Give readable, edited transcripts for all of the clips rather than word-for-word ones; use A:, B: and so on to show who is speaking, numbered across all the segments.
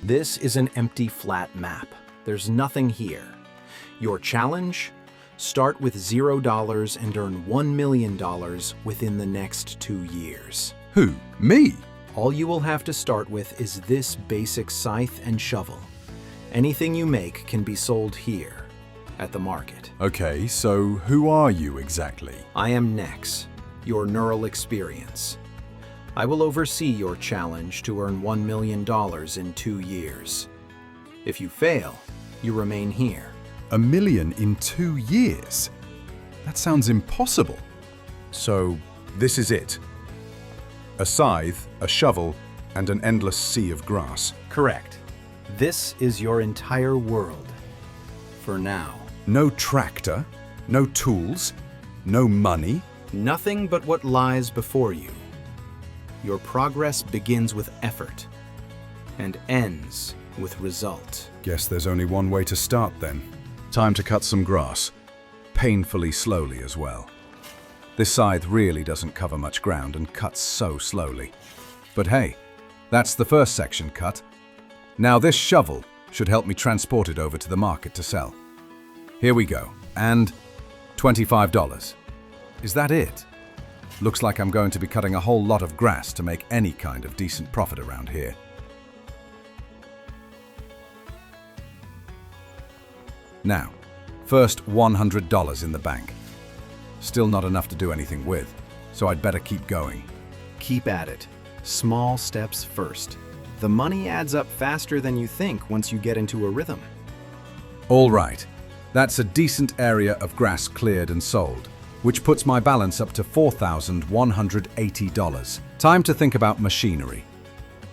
A: This is an empty flat map. There's nothing here. Your challenge? Start with $0 and earn $1 million within the next 2 years.
B: Who? Me?
A: All you will have to start with is this basic scythe and shovel. Anything you make can be sold here, at the market.
B: Okay, so who are you exactly?
A: I am Nex, your neural experience. I will oversee your challenge to earn $1 million in 2 years. If you fail, you remain here.
B: $1 million in 2 years? That sounds impossible. So, this is it. A scythe, a shovel, and an endless sea of grass.
A: Correct. This is your entire world. For now.
B: No tractor, no tools, no money.
A: Nothing but what lies before you. Your progress begins with effort and ends with result.
B: Guess there's only one way to start then. Time to cut some grass. Painfully slowly as well. This scythe really doesn't cover much ground and cuts so slowly. But hey, that's the first section cut. Now this shovel should help me transport it over to the market to sell. Here we go, and $25. Is that it? Looks like I'm going to be cutting a whole lot of grass to make any kind of decent profit around here. Now, first $100 in the bank. Still not enough to do anything with, so I'd better keep going.
A: Keep at it. Small steps first. The money adds up faster than you think once you get into a rhythm.
B: All right, that's a decent area of grass cleared and sold, which puts my balance up to $4,180. Time to think about machinery.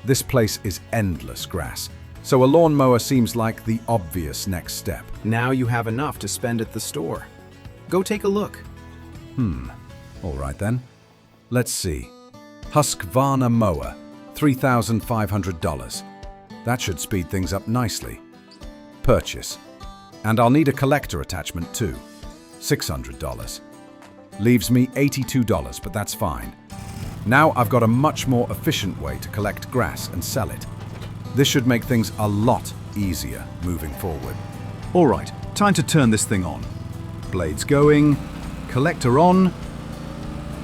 B: This place is endless grass, so a lawnmower seems like the obvious next step.
A: Now you have enough to spend at the store. Go take a look.
B: All right then. Let's see. Husqvarna mower, $3,500. That should speed things up nicely. Purchase. And I'll need a collector attachment too. $600. Leaves me $82, but that's fine. Now I've got a much more efficient way to collect grass and sell it. This should make things a lot easier moving forward. All right, time to turn this thing on. Blades going, collector on.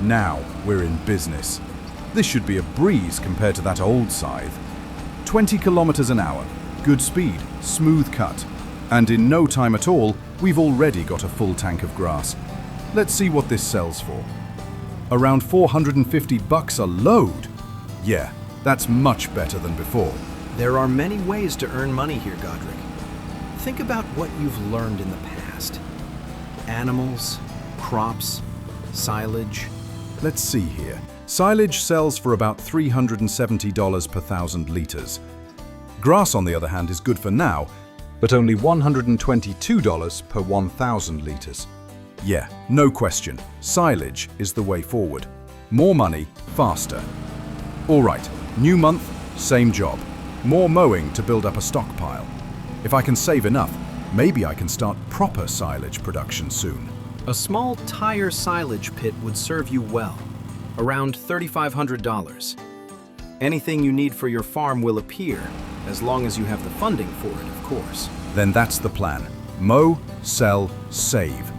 B: Now we're in business. This should be a breeze compared to that old scythe. 20 kilometers an hour, good speed, smooth cut. And in no time at all, we've already got a full tank of grass. Let's see what this sells for. Around $450 a load. Yeah, that's much better than before.
A: There are many ways to earn money here, Godric. Think about what you've learned in the past. Animals, crops, silage.
B: Let's see here. Silage sells for about $370 per 1,000 liters. Grass, on the other hand, is good for now, but only $122 per 1,000 liters. Yeah, no question. Silage is the way forward. More money, faster. All right, new month, same job. More mowing to build up a stockpile. If I can save enough, maybe I can start proper silage production soon.
A: A small tire silage pit would serve you well, around $3,500. Anything you need for your farm will appear, as long as you have the funding for it, of course.
B: Then that's the plan. Mow, sell, save.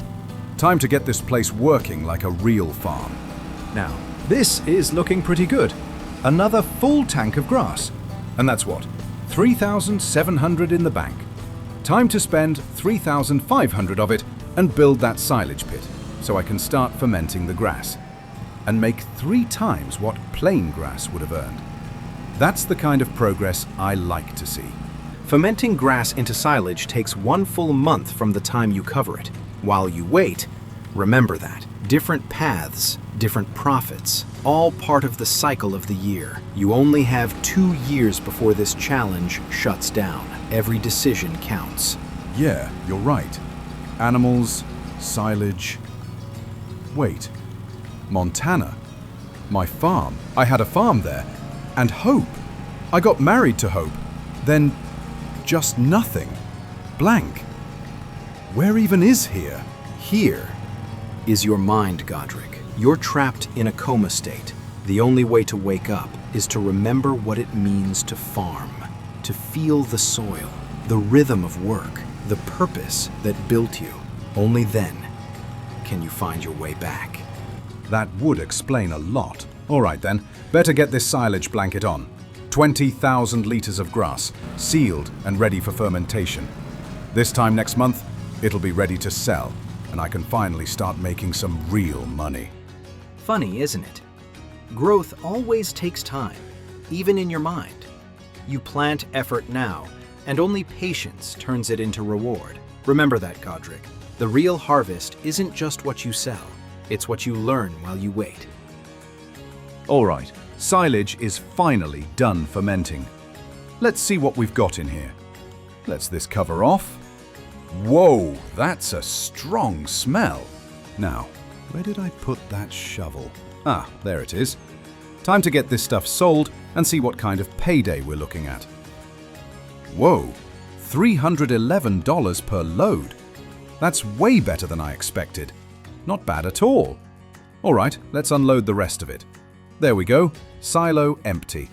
B: Time to get this place working like a real farm.
C: Now, this is looking pretty good. Another full tank of grass.
B: And that's what? $3,700 in the bank. Time to spend $3,500 of it and build that silage pit so I can start fermenting the grass and make 3 times what plain grass would have earned. That's the kind of progress I like to see.
A: Fermenting grass into silage takes 1 full month from the time you cover it. While you wait, remember that. Different paths, different profits, all part of the cycle of the year. You only have 2 years before this challenge shuts down. Every decision counts.
B: Yeah, you're right. Animals, silage. Wait, Montana? My farm. I had a farm there. And Hope. I got married to Hope. Then just nothing. Blank. Where even is here?
A: Here is your mind, Godric. You're trapped in a coma state. The only way to wake up is to remember what it means to farm. to feel the soil, the rhythm of work, the purpose that built you. Only then can you find your way back.
B: That would explain a lot. All right then, better get this silage blanket on. 20,000 liters of grass, sealed and ready for fermentation. This time next month, it'll be ready to sell, and I can finally start making some real money.
A: Funny, isn't it? Growth always takes time, even in your mind. You plant effort now, and only patience turns it into reward. Remember that, Godric. The real harvest isn't just what you sell, it's what you learn while you wait.
C: All right, silage is finally done fermenting. Let's see what we've got in here. Let's this cover off. Whoa, that's a strong smell. Now, where did I put that shovel? Ah, there it is. Time to get this stuff sold and see what kind of payday we're looking at. Whoa, $311 per load. That's way better than I expected. Not bad at all. All right, let's unload the rest of it. There we go, silo empty.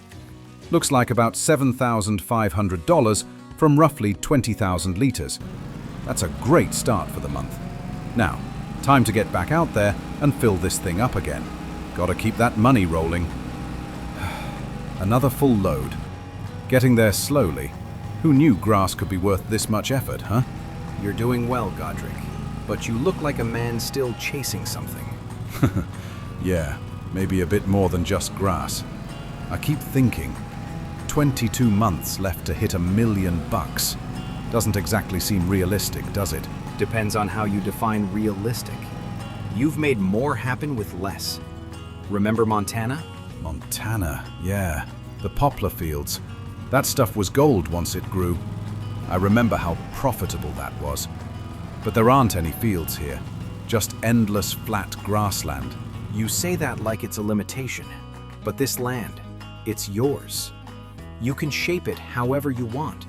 C: Looks like about $7,500 from roughly 20,000 liters. That's a great start for the month. Now, time to get back out there and fill this thing up again. Gotta keep that money rolling. Another full load. Getting there slowly. Who knew grass could be worth this much effort, huh?
A: You're doing well, Godric, but you look like a man still chasing something.
C: Yeah, maybe a bit more than just grass. I keep thinking, 22 months left to hit $1 million. Doesn't exactly seem realistic, does it?
A: Depends on how you define realistic. You've made more happen with less. Remember Montana?
C: Montana, yeah. The poplar fields. That stuff was gold once it grew. I remember how profitable that was. But there aren't any fields here. Just endless flat grassland.
A: You say that like it's a limitation. But this land, it's yours. You can shape it however you want.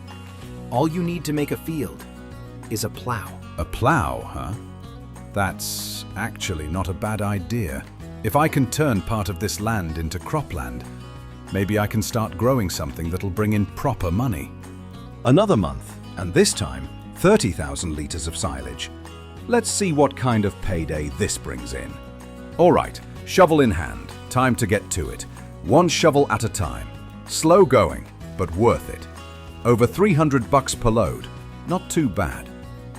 A: All you need to make a field is a plow.
C: A plow, huh? That's actually not a bad idea. If I can turn part of this land into cropland, maybe I can start growing something that'll bring in proper money. Another month, and this time, 30,000 liters of silage. Let's see what kind of payday this brings in. All right, shovel in hand, time to get to it. One shovel at a time. Slow going, but worth it. Over $300 per load. Not too bad.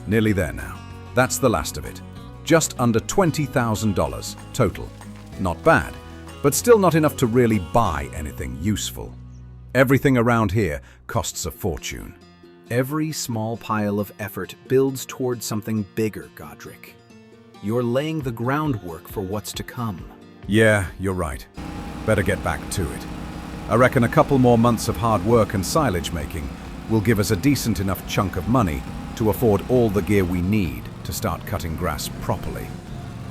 C: Nearly there now. That's the last of it. Just under $20,000 total. Not bad, but still not enough to really buy anything useful. Everything around here costs a fortune.
A: Every small pile of effort builds towards something bigger, Godric. You're laying the groundwork for what's to come.
C: Yeah, you're right. Better get back to it. I reckon a couple more months of hard work and silage making will give us a decent enough chunk of money to afford all the gear we need to start cutting grass properly.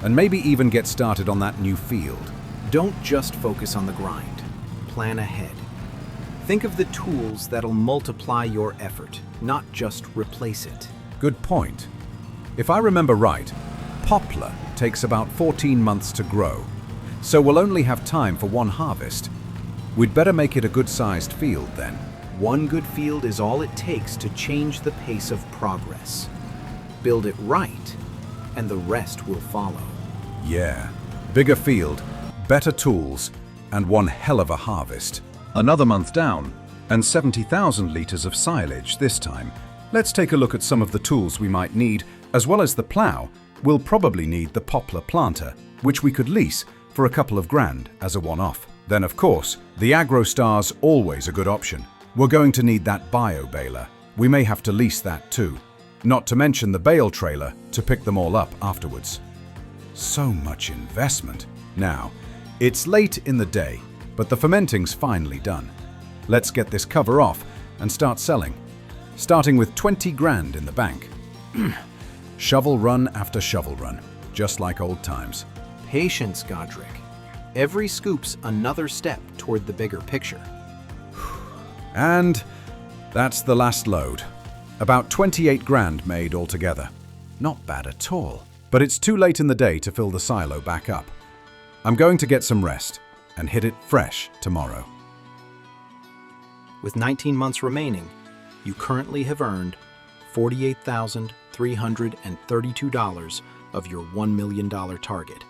C: And maybe even get started on that new field.
A: Don't just focus on the grind. Plan ahead. Think of the tools that'll multiply your effort, not just replace it.
C: Good point. If I remember right, poplar takes about 14 months to grow, so we'll only have time for one harvest. We'd better make it a good-sized field then.
A: One good field is all it takes to change the pace of progress. Build it right, and the rest will follow.
C: Yeah, bigger field, better tools, and one hell of a harvest. Another month down, and 70,000 liters of silage this time. Let's take a look at some of the tools we might need, as well as the plow. We'll probably need the poplar planter, which we could lease for a couple of grand as a one-off. Then, of course, the AgroStar's always a good option. We're going to need that bio baler. We may have to lease that too. Not to mention the bale trailer to pick them all up afterwards. So much investment. Now, it's late in the day, but the fermenting's finally done. Let's get this cover off and start selling. Starting with 20 grand in the bank. Shovel run after shovel run, just like old times.
A: Patience, Godric. Every scoop's another step toward the bigger picture.
C: And that's the last load. About 28 grand made altogether. Not bad at all. But it's too late in the day to fill the silo back up. I'm going to get some rest and hit it fresh tomorrow.
A: With 19 months remaining, you currently have earned $48,332 of your $1 million target.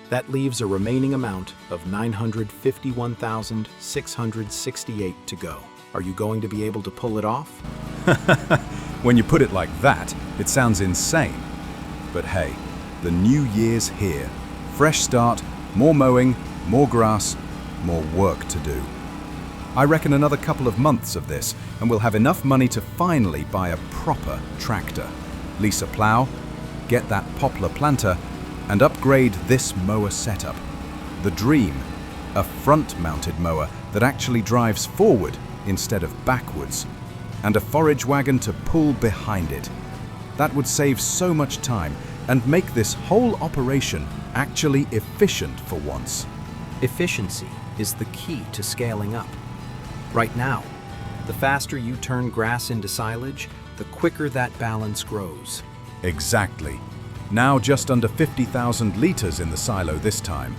A: That leaves a remaining amount of $951,668 to go. Are you going to be able to pull it off?
C: When you put it like that, it sounds insane. But hey, the new year's here. Fresh start, more mowing, more grass, more work to do. I reckon another couple of months of this, and we'll have enough money to finally buy a proper tractor, lease a plow, get that poplar planter, and upgrade this mower setup. The dream, a front-mounted mower that actually drives forward instead of backwards, and a forage wagon to pull behind it. That would save so much time and make this whole operation actually efficient for once.
A: Efficiency is the key to scaling up. Right now, the faster you turn grass into silage, the quicker that balance grows.
C: Exactly. Now just under 50,000 liters in the silo this time.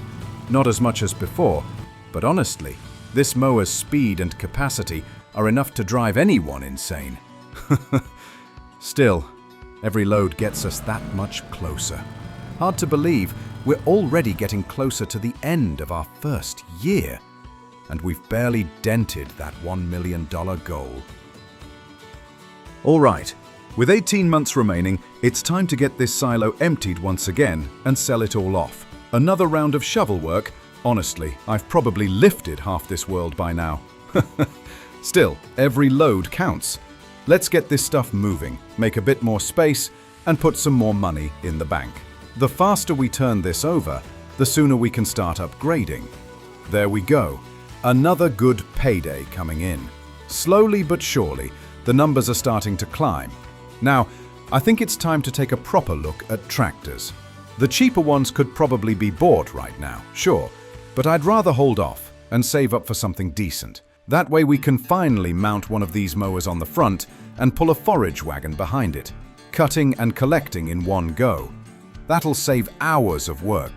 C: Not as much as before, but honestly, this mower's speed and capacity are enough to drive anyone insane. Still, every load gets us that much closer. Hard to believe we're already getting closer to the end of our first year, and we've barely dented that $1 million goal. All right, with 18 months remaining, it's time to get this silo emptied once again and sell it all off. Another round of shovel work. Honestly, I've probably lifted half this world by now. Still, every load counts. Let's get this stuff moving, make a bit more space, and put some more money in the bank. The faster we turn this over, the sooner we can start upgrading. There we go. Another good payday coming in. Slowly but surely, the numbers are starting to climb. Now, I think it's time to take a proper look at tractors. The cheaper ones could probably be bought right now, sure, but I'd rather hold off and save up for something decent. That way we can finally mount one of these mowers on the front and pull a forage wagon behind it, cutting and collecting in one go. That'll save hours of work.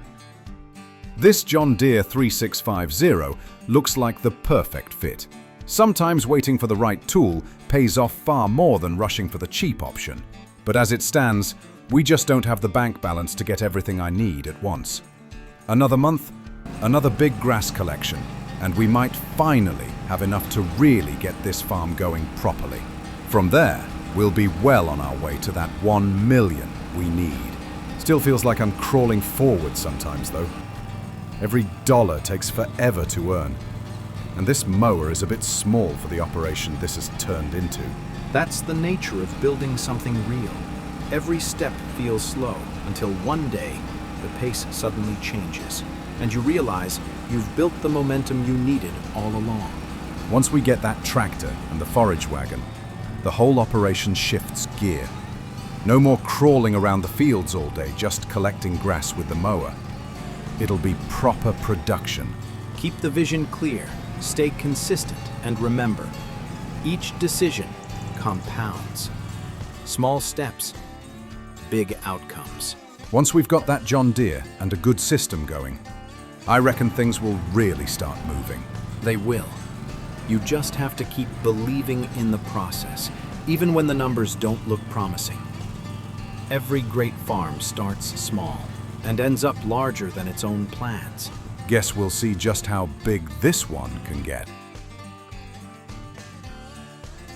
C: This John Deere 3650 looks like the perfect fit. Sometimes waiting for the right tool pays off far more than rushing for the cheap option. But as it stands, we just don't have the bank balance to get everything I need at once. Another month, another big grass collection, and we might finally have enough to really get this farm going properly. From there, we'll be well on our way to that 1 million we need. Still feels like I'm crawling forward sometimes, though. Every dollar takes forever to earn, and this mower is a bit small for the operation this has turned into.
A: That's the nature of building something real. Every step feels slow until one day the pace suddenly changes, and you realize you've built the momentum you needed all along.
C: Once we get that tractor and the forage wagon, the whole operation shifts gear. No more crawling around the fields all day just collecting grass with the mower. It'll be proper production.
A: Keep the vision clear, stay consistent, and remember, each decision compounds. Small steps, big outcomes.
C: Once we've got that John Deere and a good system going, I reckon things will really start moving.
A: They will. You just have to keep believing in the process, even when the numbers don't look promising. Every great farm starts small and ends up larger than its own plans.
C: Guess we'll see just how big this one can get.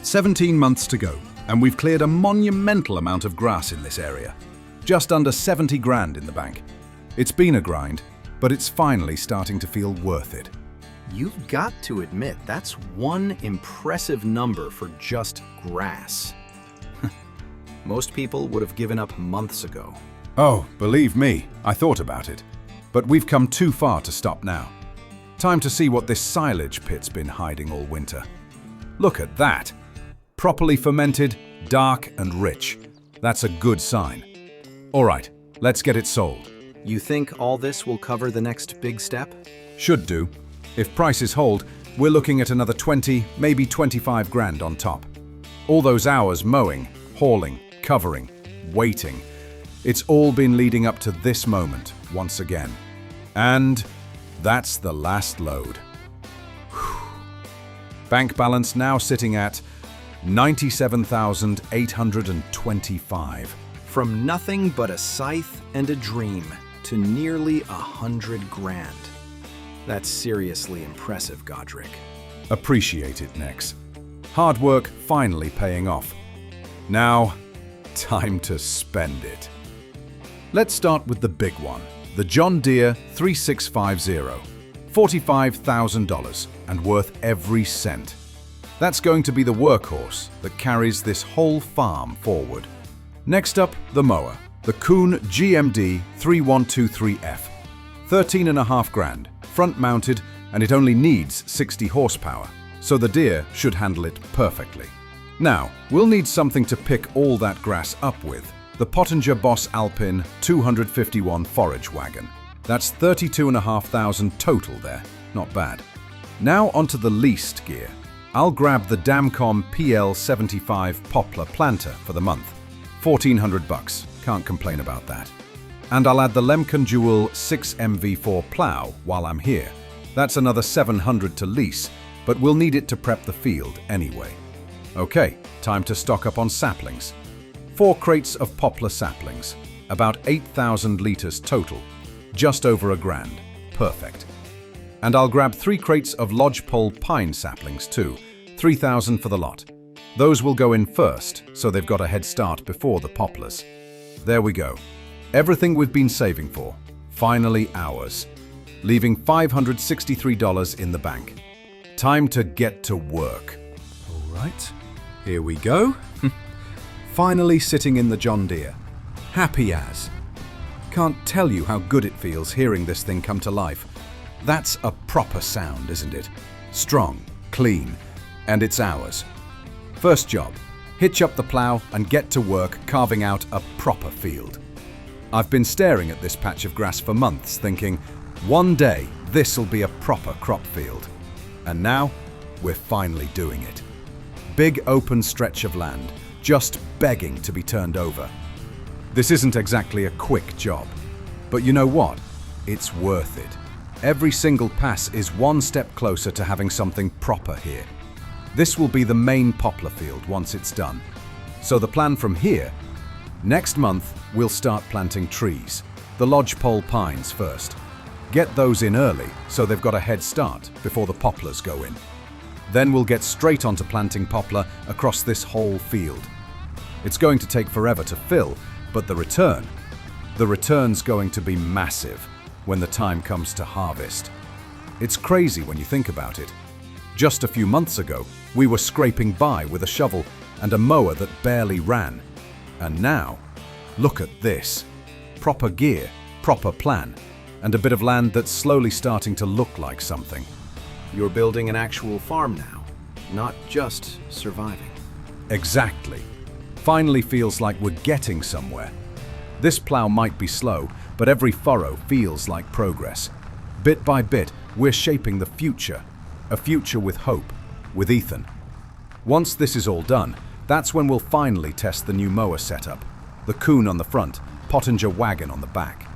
C: 17 months to go, and we've cleared a monumental amount of grass in this area. Just under 70 grand in the bank. It's been a grind, but it's finally starting to feel worth it.
A: You've got to admit, that's one impressive number for just grass. Most people would have given up months ago.
C: Oh, believe me, I thought about it. But we've come too far to stop now. Time to see what this silage pit's been hiding all winter. Look at that. Properly fermented, dark and rich. That's a good sign. All right, let's get it sold.
A: You think all this will cover the next big step?
C: Should do. If prices hold, we're looking at another 20, maybe 25 grand on top. All those hours mowing, hauling, covering, waiting. It's all been leading up to this moment once again. And that's the last load. Whew.
B: Bank balance now sitting at 97,825.
A: From nothing but a scythe and a dream to nearly 100 grand. That's seriously impressive, Godric.
B: Appreciate it, Nex. Hard work finally paying off. Now, time to spend it. Let's start with the big one, the John Deere 3650. $45,000 and worth every cent. That's going to be the workhorse that carries this whole farm forward. Next up, the mower, the Kuhn GMD 3123F. 13.5 grand, front mounted, and it only needs 60 horsepower, so the Deere should handle it perfectly. Now, we'll need something to pick all that grass up with. The Pottinger Boss Alpine 251 forage wagon. That's 32,500 total there, not bad. Now onto the least gear. I'll grab the Damcom PL75 Poplar planter for the month. 1,400 bucks, can't complain about that. And I'll add the Lemken Dual 6MV4 plow while I'm here. That's another 700 to lease, but we'll need it to prep the field anyway. Okay, time to stock up on saplings. 4 crates of poplar saplings, about 8,000 liters total, just over $1,000, perfect. And I'll grab 3 crates of lodgepole pine saplings too, 3,000 for the lot. Those will go in first, so they've got a head start before the poplars. There we go. Everything we've been saving for, finally ours, leaving $563 in the bank. Time to get to work. All right, here we go. Finally sitting in the John Deere. Happy as. Can't tell you how good it feels hearing this thing come to life. That's a proper sound, isn't it? Strong, clean, and it's ours. First job, hitch up the plow and get to work carving out a proper field. I've been staring at this patch of grass for months thinking, one day this'll be a proper crop field. And now, we're finally doing it. Big open stretch of land, just begging to be turned over. This isn't exactly a quick job, but you know what? It's worth it. Every single pass is one step closer to having something proper here. This will be the main poplar field once it's done. So the plan from here, next month we'll start planting trees, the lodgepole pines first. Get those in early so they've got a head start before the poplars go in. Then we'll get straight onto planting poplar across this whole field. It's going to take forever to fill, but the return's going to be massive when the time comes to harvest. It's crazy when you think about it. Just a few months ago, we were scraping by with a shovel and a mower that barely ran. And now, look at this. Proper gear, proper plan, and a bit of land that's slowly starting to look like something.
A: You're building an actual farm now, not just surviving.
B: Exactly. Finally feels like we're getting somewhere. This plow might be slow, but every furrow feels like progress. Bit by bit, we're shaping the future. A future with hope, with Ethan. Once this is all done, that's when we'll finally test the new mower setup. The Kuhn on the front, Pottinger wagon on the back.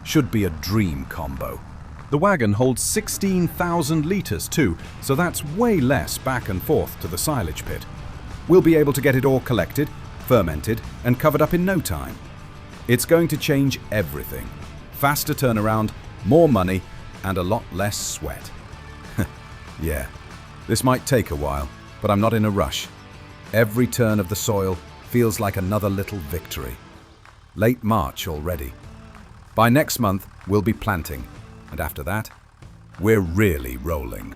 B: Should be a dream combo.
C: The wagon holds 16,000 litres too, so that's way less back and forth to the silage pit. We'll be able to get it all collected, fermented, and covered up in no time. It's going to change everything. Faster turnaround, more money, and a lot less sweat. Yeah, this might take a while, but I'm not in a rush. Every turn of the soil feels like another little victory. Late March already. By next month, we'll be planting, and after that, we're really rolling.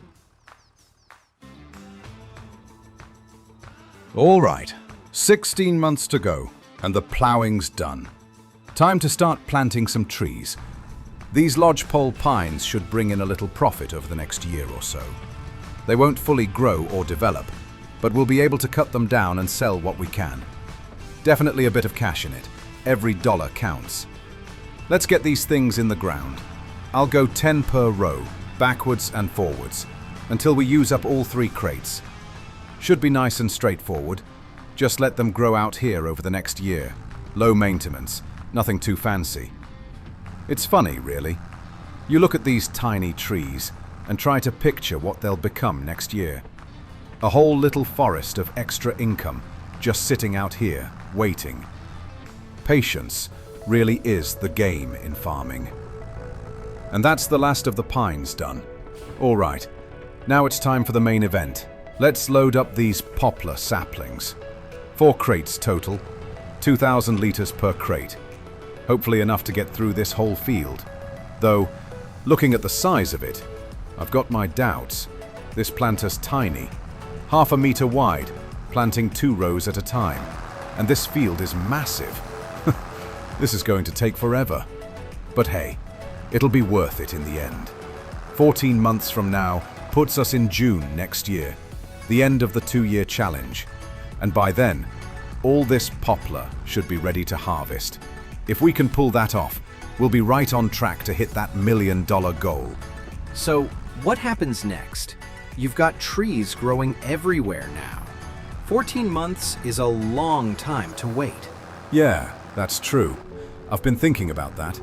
C: All right, 16 months to go, and the plowing's done. Time to start planting some trees. These lodgepole pines should bring in a little profit over the next year or so. They won't fully grow or develop, but we'll be able to cut them down and sell what we can. Definitely a bit of cash in it. Every dollar counts. Let's get these things in the ground. I'll go 10 per row, backwards and forwards, until we use up all 3 crates. Should be nice and straightforward. Just let them grow out here over the next year. Low maintenance, nothing too fancy. It's funny, really. You look at these tiny trees and try to picture what they'll become next year.
B: A whole little forest of extra income just sitting out here, waiting. Patience really is the game in farming. And that's the last of the pines done. All right, now it's time for the main event. Let's load up these poplar saplings. 4 crates total, 2,000 liters per crate. Hopefully enough to get through this whole field. Though, looking at the size of it, I've got my doubts. This planter's tiny, 1/2 meter wide, planting 2 rows at a time. And this field is massive. This is going to take forever. But hey, it'll be worth it in the end. 14 months from now puts us in June next year, the end of the 2-year challenge. And by then, all this poplar should be ready to harvest. If we can pull that off, we'll be right on track to hit that $1 million goal.
A: So, what happens next? You've got trees growing everywhere now. 14 months is a long time to wait.
B: Yeah, that's true. I've been thinking about that.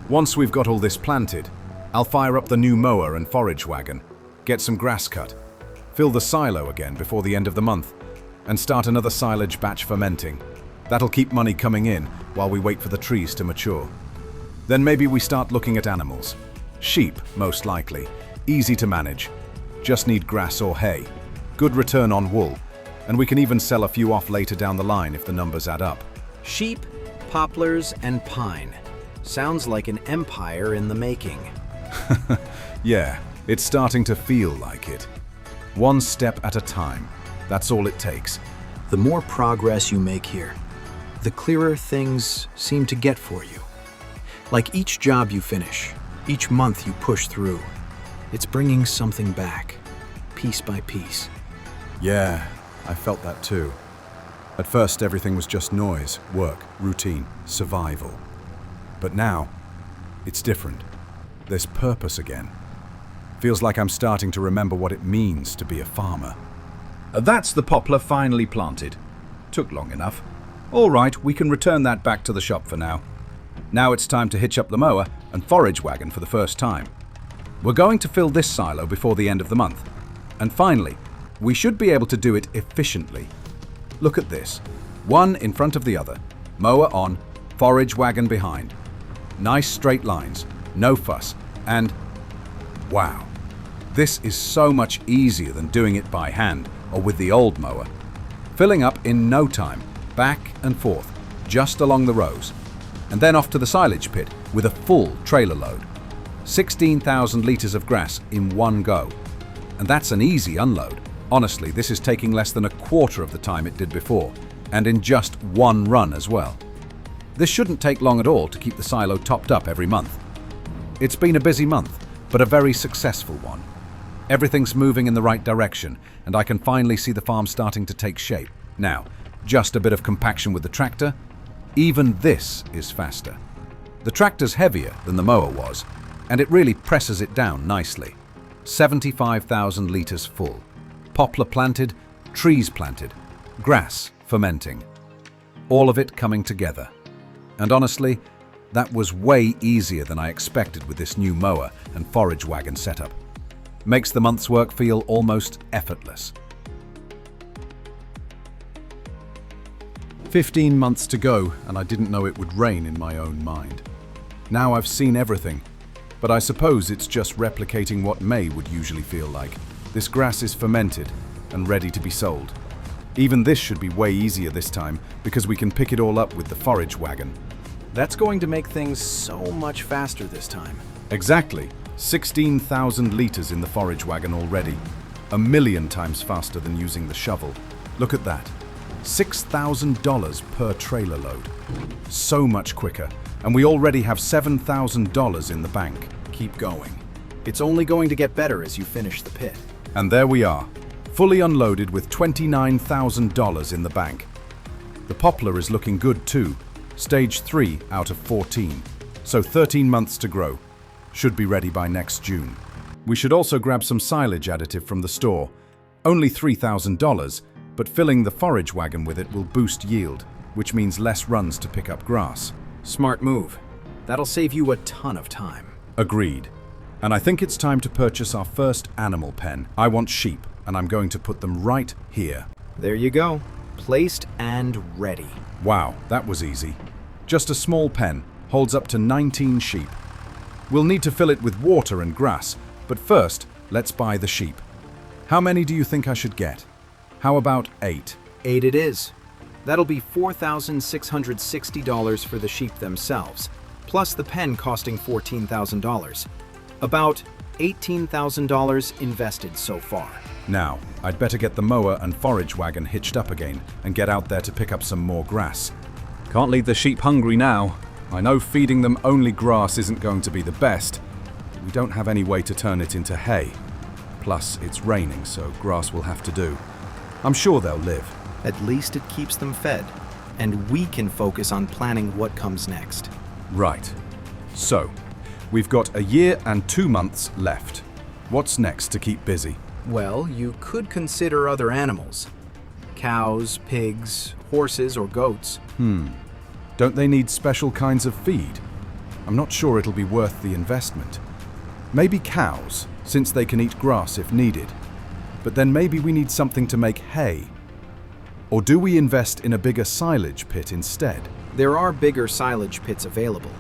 B: Once we've got all this planted, I'll fire up the new mower and forage wagon, get some grass cut, fill the silo again before the end of the month, and start another silage batch fermenting. That'll keep money coming in while we wait for the trees to mature. Then maybe we start looking at animals. Sheep, most likely. Easy to manage. Just need grass or hay. Good return on wool. And we can even sell a few off later down the line if the numbers add up.
A: Sheep, poplars, and pine. Sounds like an empire in the making.
B: Yeah, it's starting to feel like it. One step at a time. That's all it takes.
A: The more progress you make here, the clearer things seem to get for you. Like each job you finish, each month you push through, it's bringing something back, piece by piece.
B: Yeah, I felt that too. At first, everything was just noise, work, routine, survival. But now, it's different. There's purpose again. Feels like I'm starting to remember what it means to be a farmer.
C: That's the poplar finally planted. Took long enough. All right, we can return that back to the shop for now. Now it's time to hitch up the mower and forage wagon for the first time. We're going to fill this silo before the end of the month. And finally, we should be able to do it efficiently. Look at this. One in front of the other. Mower on, forage wagon behind. Nice straight lines, no fuss, and wow. This is so much easier than doing it by hand or with the old mower. Filling up in no time, back and forth, just along the rows. And then off to the silage pit with a full trailer load. 16,000 liters of grass in one go. And that's an easy unload. Honestly, this is taking less than a quarter of the time it did before, and in just one run as well. This shouldn't take long at all to keep the silo topped up every month. It's been a busy month, but a very successful one. Everything's moving in the right direction, and I can finally see the farm starting to take shape. Now, just a bit of compaction with the tractor. Even this is faster. The tractor's heavier than the mower was, and it really presses it down nicely. 75,000 liters full. Poplar planted, trees planted, grass fermenting. All of it coming together. And honestly, that was way easier than I expected with this new mower and forage wagon setup. Makes the month's work feel almost effortless. 15 months to go, and I didn't know it would rain in my own mind. Now I've seen everything, but I suppose it's just replicating what May would usually feel like. This grass is fermented and ready to be sold. Even this should be way easier this time because we can pick it all up with the forage wagon.
A: That's going to make things so much faster this time.
B: Exactly. 16,000 liters in the forage wagon already. 1 million times faster than using the shovel. Look at that. $6,000 per trailer load. So much quicker. And we already have $7,000 in the bank.
A: Keep going. It's only going to get better as you finish the pit.
B: And there we are, fully unloaded with $29,000 in the bank. The poplar is looking good too. Stage 3 out of 14. So 13 months to grow. Should be ready by next June. We should also grab some silage additive from the store. Only $3,000, but filling the forage wagon with it will boost yield, which means less runs to pick up grass.
A: Smart move. That'll save you a ton of time.
B: Agreed. And I think it's time to purchase our first animal pen. I want sheep, and I'm going to put them right here.
A: There you go. Placed and ready.
B: Wow, that was easy. Just a small pen holds up to 19 sheep. We'll need to fill it with water and grass, but first, let's buy the sheep. How many do you think I should get? How about 8?
A: 8 it is. That'll be $4,660 for the sheep themselves, plus the pen costing $14,000. About $18,000 invested so far.
B: Now, I'd better get the mower and forage wagon hitched up again and get out there to pick up some more grass.
C: Can't leave the sheep hungry now. I know feeding them only grass isn't going to be the best. We don't have any way to turn it into hay. Plus, it's raining, so grass will have to do. I'm sure they'll live.
A: At least it keeps them fed, and we can focus on planning what comes next.
C: Right. So, we've got a year and 2 months left. What's next to keep busy?
A: Well, you could consider other animals. Cows, pigs, horses, or goats.
B: Don't they need special kinds of feed? I'm not sure it'll be worth the investment. Maybe cows, since they can eat grass if needed. But then maybe we need something to make hay. Or do we invest in a bigger silage pit instead?
A: There are bigger silage pits available.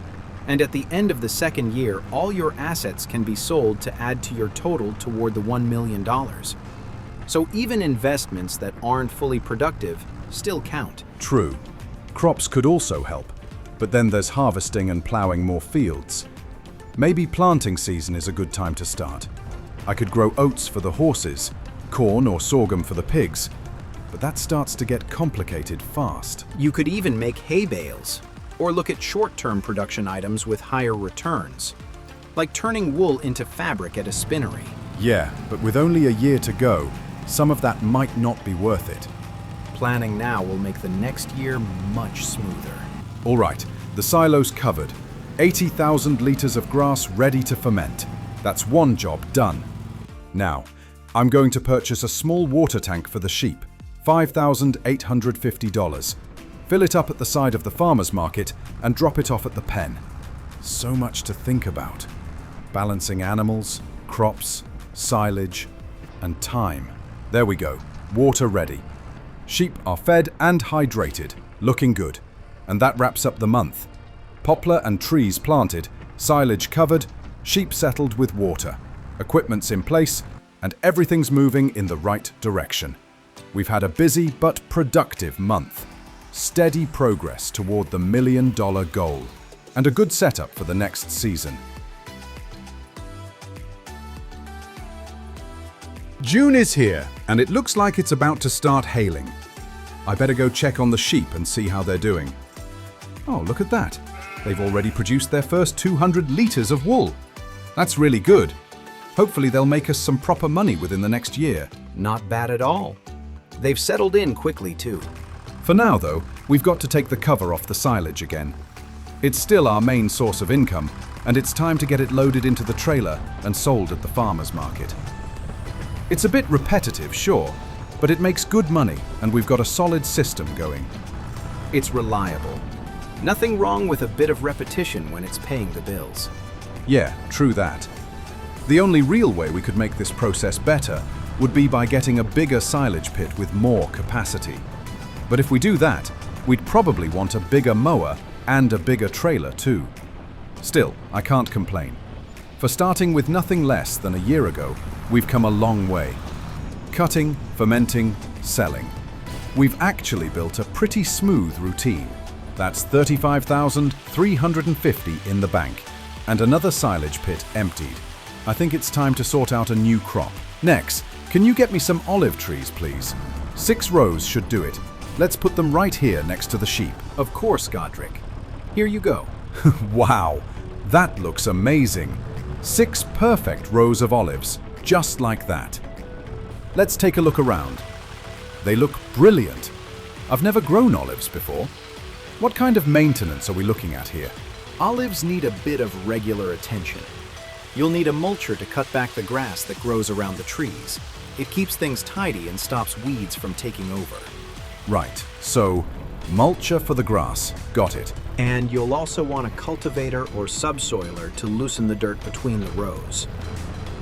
A: And at the end of the second year, all your assets can be sold to add to your total toward the $1 million. So even investments that aren't fully productive still count.
B: True. Crops could also help, but then there's harvesting and plowing more fields. Maybe planting season is a good time to start. I could grow oats for the horses, corn or sorghum for the pigs, but that starts to get complicated fast.
A: You could even make hay bales, or look at short-term production items with higher returns, like turning wool into fabric at a spinnery.
B: Yeah, but with only a year to go, some of that might not be worth it.
A: Planning now will make the next year much smoother.
B: All right, the silo's covered. 80,000 liters of grass ready to ferment. That's one job done. Now, I'm going to purchase a small water tank for the sheep, $5,850. Fill it up at the side of the farmer's market and drop it off at the pen. So much to think about. Balancing animals, crops, silage, and time. There we go, water ready. Sheep are fed and hydrated, looking good. And that wraps up the month. Poplar and trees planted, silage covered, sheep settled with water. Equipment's in place, and everything's moving in the right direction. We've had a busy but productive month. Steady progress toward the $1 million goal, and a good setup for the next season. June is here, and it looks like it's about to start hailing. I better go check on the sheep and see how they're doing. Oh, look at that. They've already produced their first 200 liters of wool. That's really good. Hopefully they'll make us some proper money within the next year.
A: Not bad at all. They've settled in quickly too.
B: For now, though, we've got to take the cover off the silage again. It's still our main source of income, and it's time to get it loaded into the trailer and sold at the farmer's market. It's a bit repetitive, sure, but it makes good money, and we've got a solid system going.
A: It's reliable. Nothing wrong with a bit of repetition when it's paying the bills.
B: Yeah, true that. The only real way we could make this process better would be by getting a bigger silage pit with more capacity. But if we do that, we'd probably want a bigger mower and a bigger trailer too. Still, I can't complain. For starting with nothing less than a year ago, we've come a long way. Cutting, fermenting, selling. We've actually built a pretty smooth routine. That's $35,350 in the bank, and another silage pit emptied. I think it's time to sort out a new crop. Next, can you get me some olive trees, please? 6 rows should do it. Let's put them right here next to the sheep.
A: Of course, Godric. Here you go.
B: Wow, that looks amazing. 6 perfect rows of olives, just like that. Let's take a look around. They look brilliant. I've never grown olives before. What kind of maintenance are we looking at here?
A: Olives need a bit of regular attention. You'll need a mulcher to cut back the grass that grows around the trees. It keeps things tidy and stops weeds from taking over.
B: Right, so mulcher for the grass, got it.
A: And you'll also want a cultivator or subsoiler to loosen the dirt between the rows.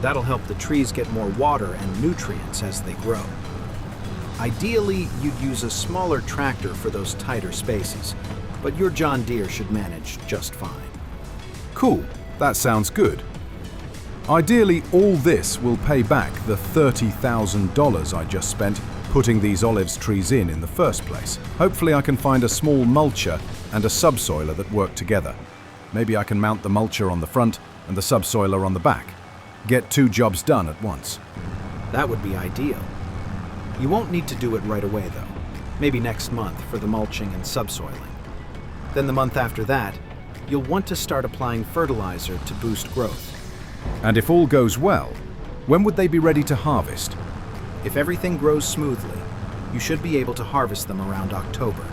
A: That'll help the trees get more water and nutrients as they grow. Ideally, you'd use a smaller tractor for those tighter spaces, but your John Deere should manage just fine.
C: Cool, that sounds good. Ideally, all this will pay back the $30,000 I just spent putting these olives trees in the first place. Hopefully I can find a small mulcher and a subsoiler that work together. Maybe I can mount the mulcher on the front and the subsoiler on the back. Get 2 jobs done at once.
A: That would be ideal. You won't need to do it right away though. Maybe next month for the mulching and subsoiling. Then the month after that, you'll want to start applying fertilizer to boost growth.
C: And if all goes well, when would they be ready to harvest?
A: If everything grows smoothly, you should be able to harvest them around October.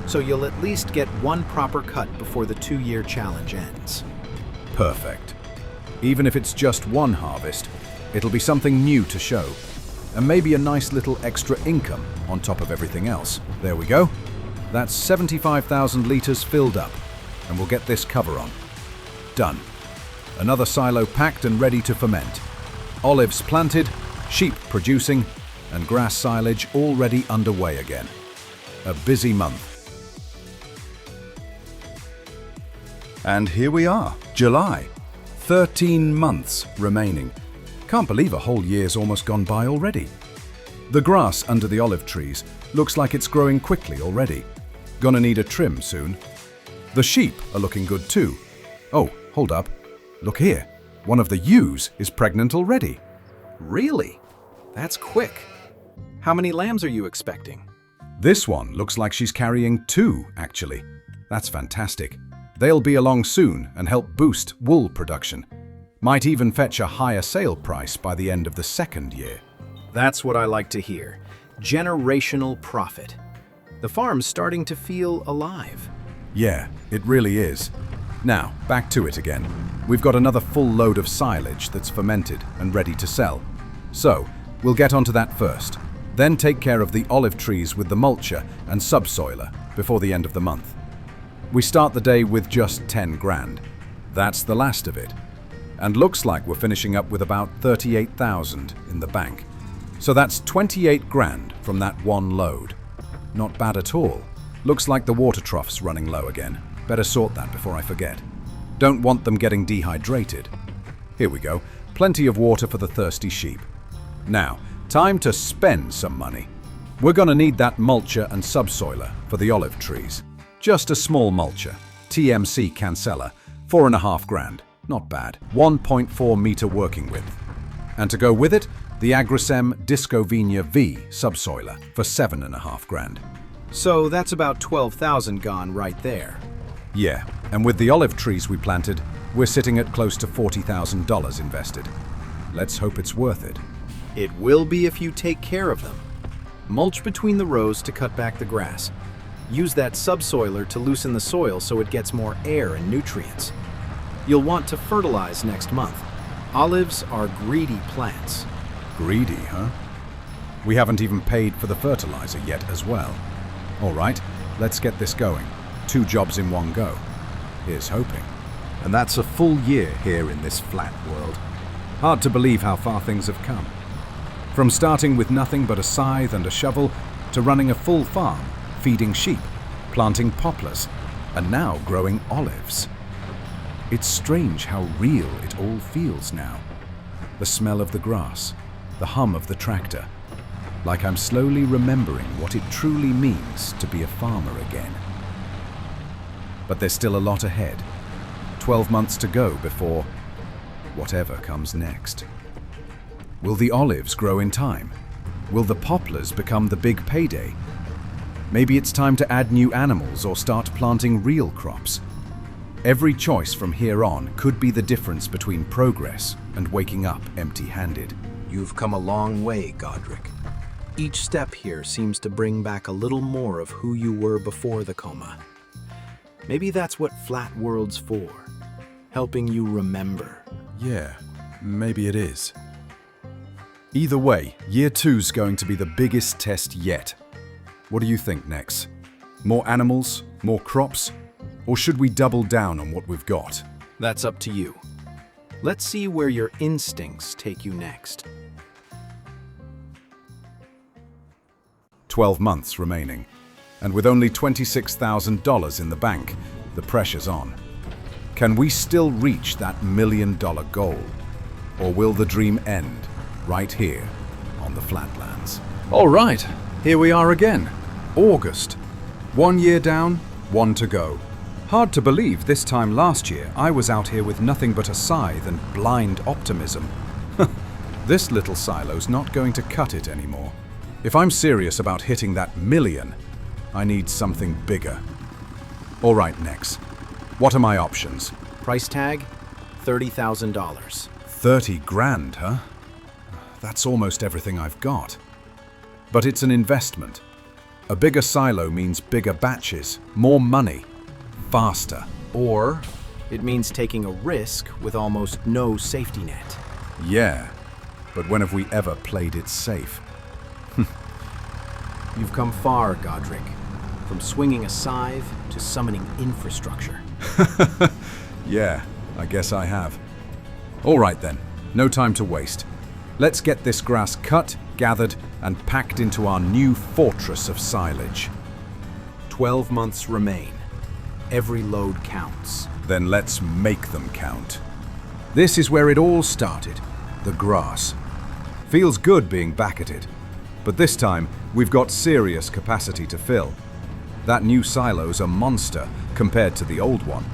A: So you'll at least get 1 proper cut before the 2-year challenge ends.
C: Perfect. Even if it's just 1 harvest, it'll be something new to show. And maybe a nice little extra income on top of everything else. There we go. That's 75,000 litres filled up, and we'll get this cover on. Done. Another silo packed and ready to ferment. Olives planted, sheep producing, and grass silage already underway again. A busy month. And here we are, July. 13 months remaining. Can't believe a whole year's almost gone by already. The grass under the olive trees looks like it's growing quickly already. Gonna need a trim soon. The sheep are looking good too. Oh, hold up. Look here. One of the ewes is pregnant already.
A: Really? That's quick. How many lambs are you expecting?
C: This one looks like she's carrying 2, actually. That's fantastic. They'll be along soon and help boost wool production. Might even fetch a higher sale price by the end of the 2nd year.
A: That's what I like to hear. Generational profit. The farm's starting to feel alive.
C: Yeah, it really is. Now, back to it again. We've got another full load of silage that's fermented and ready to sell. So, we'll get onto that first. Then take care of the olive trees with the mulcher and subsoiler before the end of the month. We start the day with just 10 grand. That's the last of it. And looks like we're finishing up with about 38,000 in the bank. So that's 28 grand from that one load. Not bad at all. Looks like the water trough's running low again. Better sort that before I forget. Don't want them getting dehydrated. Here we go. Plenty of water for the thirsty sheep. Now, time to spend some money. We're gonna need that mulcher and subsoiler for the olive trees. Just a small mulcher, TMC Cancella, 4.5 grand. Not bad. 1.4 meter working width. And to go with it, the Agricem Discovenia V subsoiler for 7.5 grand.
A: So that's about 12,000 gone right there.
C: Yeah, and with the olive trees we planted, we're sitting at close to $40,000 invested. Let's hope it's worth it.
A: It will be if you take care of them. Mulch between the rows to cut back the grass. Use that subsoiler to loosen the soil so it gets more air and nutrients. You'll want to fertilize next month. Olives are greedy plants.
C: Greedy, huh? We haven't even paid for the fertilizer yet as well. All right, let's get this going. 2 jobs in one go. Here's hoping. And that's a full year here in this flat world. Hard to believe how far things have come. From starting with nothing but a scythe and a shovel to running a full farm, feeding sheep, planting poplars, and now growing olives. It's strange how real it all feels now. The smell of the grass, the hum of the tractor, like I'm slowly remembering what it truly means to be a farmer again. But there's still a lot ahead. 12 months to go before whatever comes next. Will the olives grow in time? Will the poplars become the big payday? Maybe it's time to add new animals or start planting real crops. Every choice from here on could be the difference between progress and waking up empty-handed.
A: You've come a long way, Godric. Each step here seems to bring back a little more of who you were before the coma. Maybe that's what Flat World's for, helping you remember.
C: Yeah, maybe it is. Either way, year 2's going to be the biggest test yet. What do you think, Nex? More animals, more crops? Or should we double down on what we've got?
A: That's up to you. Let's see where your instincts take you next.
B: 12 months remaining, and with only $26,000 in the bank, the pressure's on. Can we still reach that $1 million goal? Or will the dream end right here on the flatlands?
C: All right, here we are again. August. 1 year down, 1 to go. Hard to believe this time last year I was out here with nothing but a scythe and blind optimism.
B: This little silo's not going to cut it anymore. If I'm serious about hitting that $1 million, I need something bigger. All right, Nex. What are my options?
A: Price tag, $30,000.
B: 30 grand, huh? That's almost everything I've got. But it's an investment. A bigger silo means bigger batches, more money, faster.
A: Or it means taking a risk with almost no safety net.
B: Yeah, but when have we ever played it safe?
A: You've come far, Godric. From swinging a scythe to summoning infrastructure.
B: Yeah, I guess I have. All right then, no time to waste. Let's get this grass cut, gathered, and packed into our new fortress of silage.
A: 12 months remain. Every load counts.
B: Then let's make them count. This is where it all started, the grass. Feels good being back at it, but this time we've got serious capacity to fill. That new silo's a monster compared to the old one.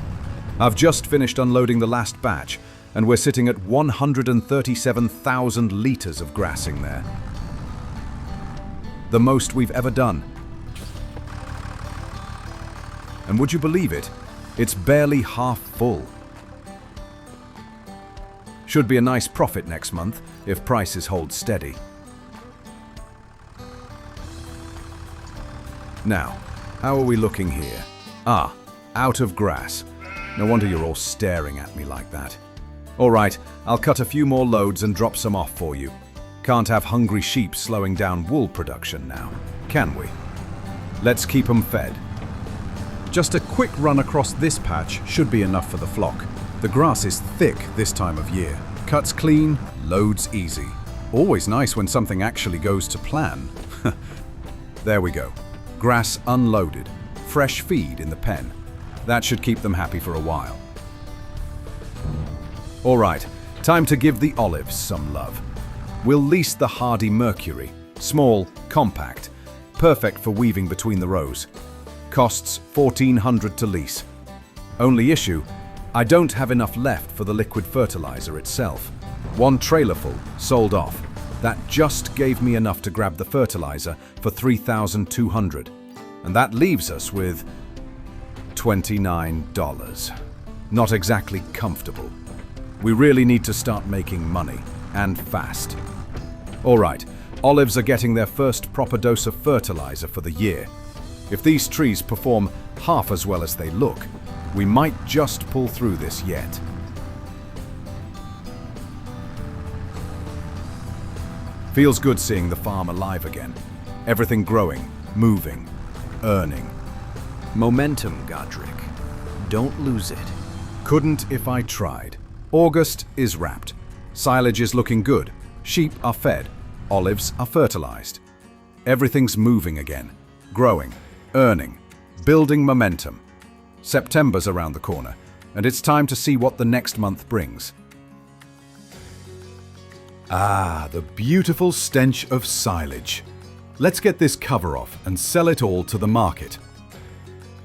B: I've just finished unloading the last batch, and we're sitting at 137,000 liters of grassing there. The most we've ever done. And would you believe it? It's barely half full. Should be a nice profit next month if prices hold steady. Now, how are we looking here? Ah, out of grass. No wonder you're all staring at me like that. All right, I'll cut a few more loads and drop some off for you. Can't have hungry sheep slowing down wool production now, can we? Let's keep them fed.
C: Just a quick run across this patch should be enough for the flock. The grass is thick this time of year. Cuts clean, loads easy. Always nice when something actually goes to plan. There we go. Grass unloaded. Fresh feed in the pen. That should keep them happy for a while. All right, time to give the olives some love. We'll lease the hardy Mercury. Small, compact, perfect for weaving between the rows. Costs $1,400 to lease. Only issue, I don't have enough left for the liquid fertilizer itself. 1 trailerful sold off. That just gave me enough to grab the fertilizer for $3,200. And that leaves us with $29. Not exactly comfortable. We really need to start making money, and fast. All right, olives are getting their first proper dose of fertilizer for the year. If these trees perform half as well as they look, we might just pull through this yet. Feels good seeing the farm alive again. Everything growing, moving, earning.
A: Momentum, Godric. Don't lose it.
B: Couldn't if I tried. August is wrapped. Silage is looking good. Sheep are fed. Olives are fertilized. Everything's moving again. Growing, earning, building momentum. September's around the corner, and it's time to see what the next month brings. Ah, the beautiful stench of silage. Let's get this cover off and sell it all to the market.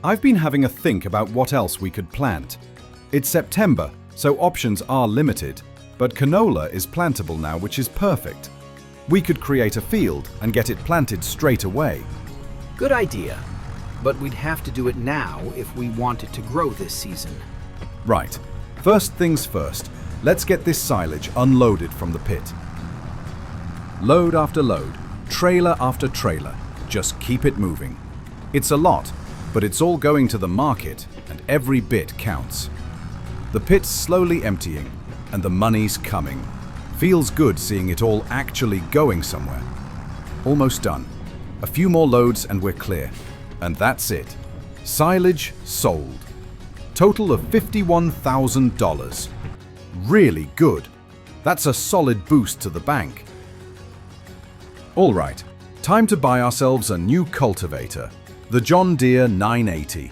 B: I've been having a think about what else we could plant. It's September, so options are limited, but canola is plantable now, which is perfect. We could create a field and get it planted straight away.
A: Good idea, but we'd have to do it now if we wanted to grow this season.
B: Right. First things first, let's get this silage unloaded from the pit. Load after load, trailer after trailer, just keep it moving. It's a lot, but it's all going to the market, and every bit counts. The pit's slowly emptying, and the money's coming. Feels good seeing it all actually going somewhere. Almost done. A few more loads and we're clear. And that's it. Silage sold. Total of $51,000. Really good. That's a solid boost to the bank. All right, time to buy ourselves a new cultivator. The John Deere 980.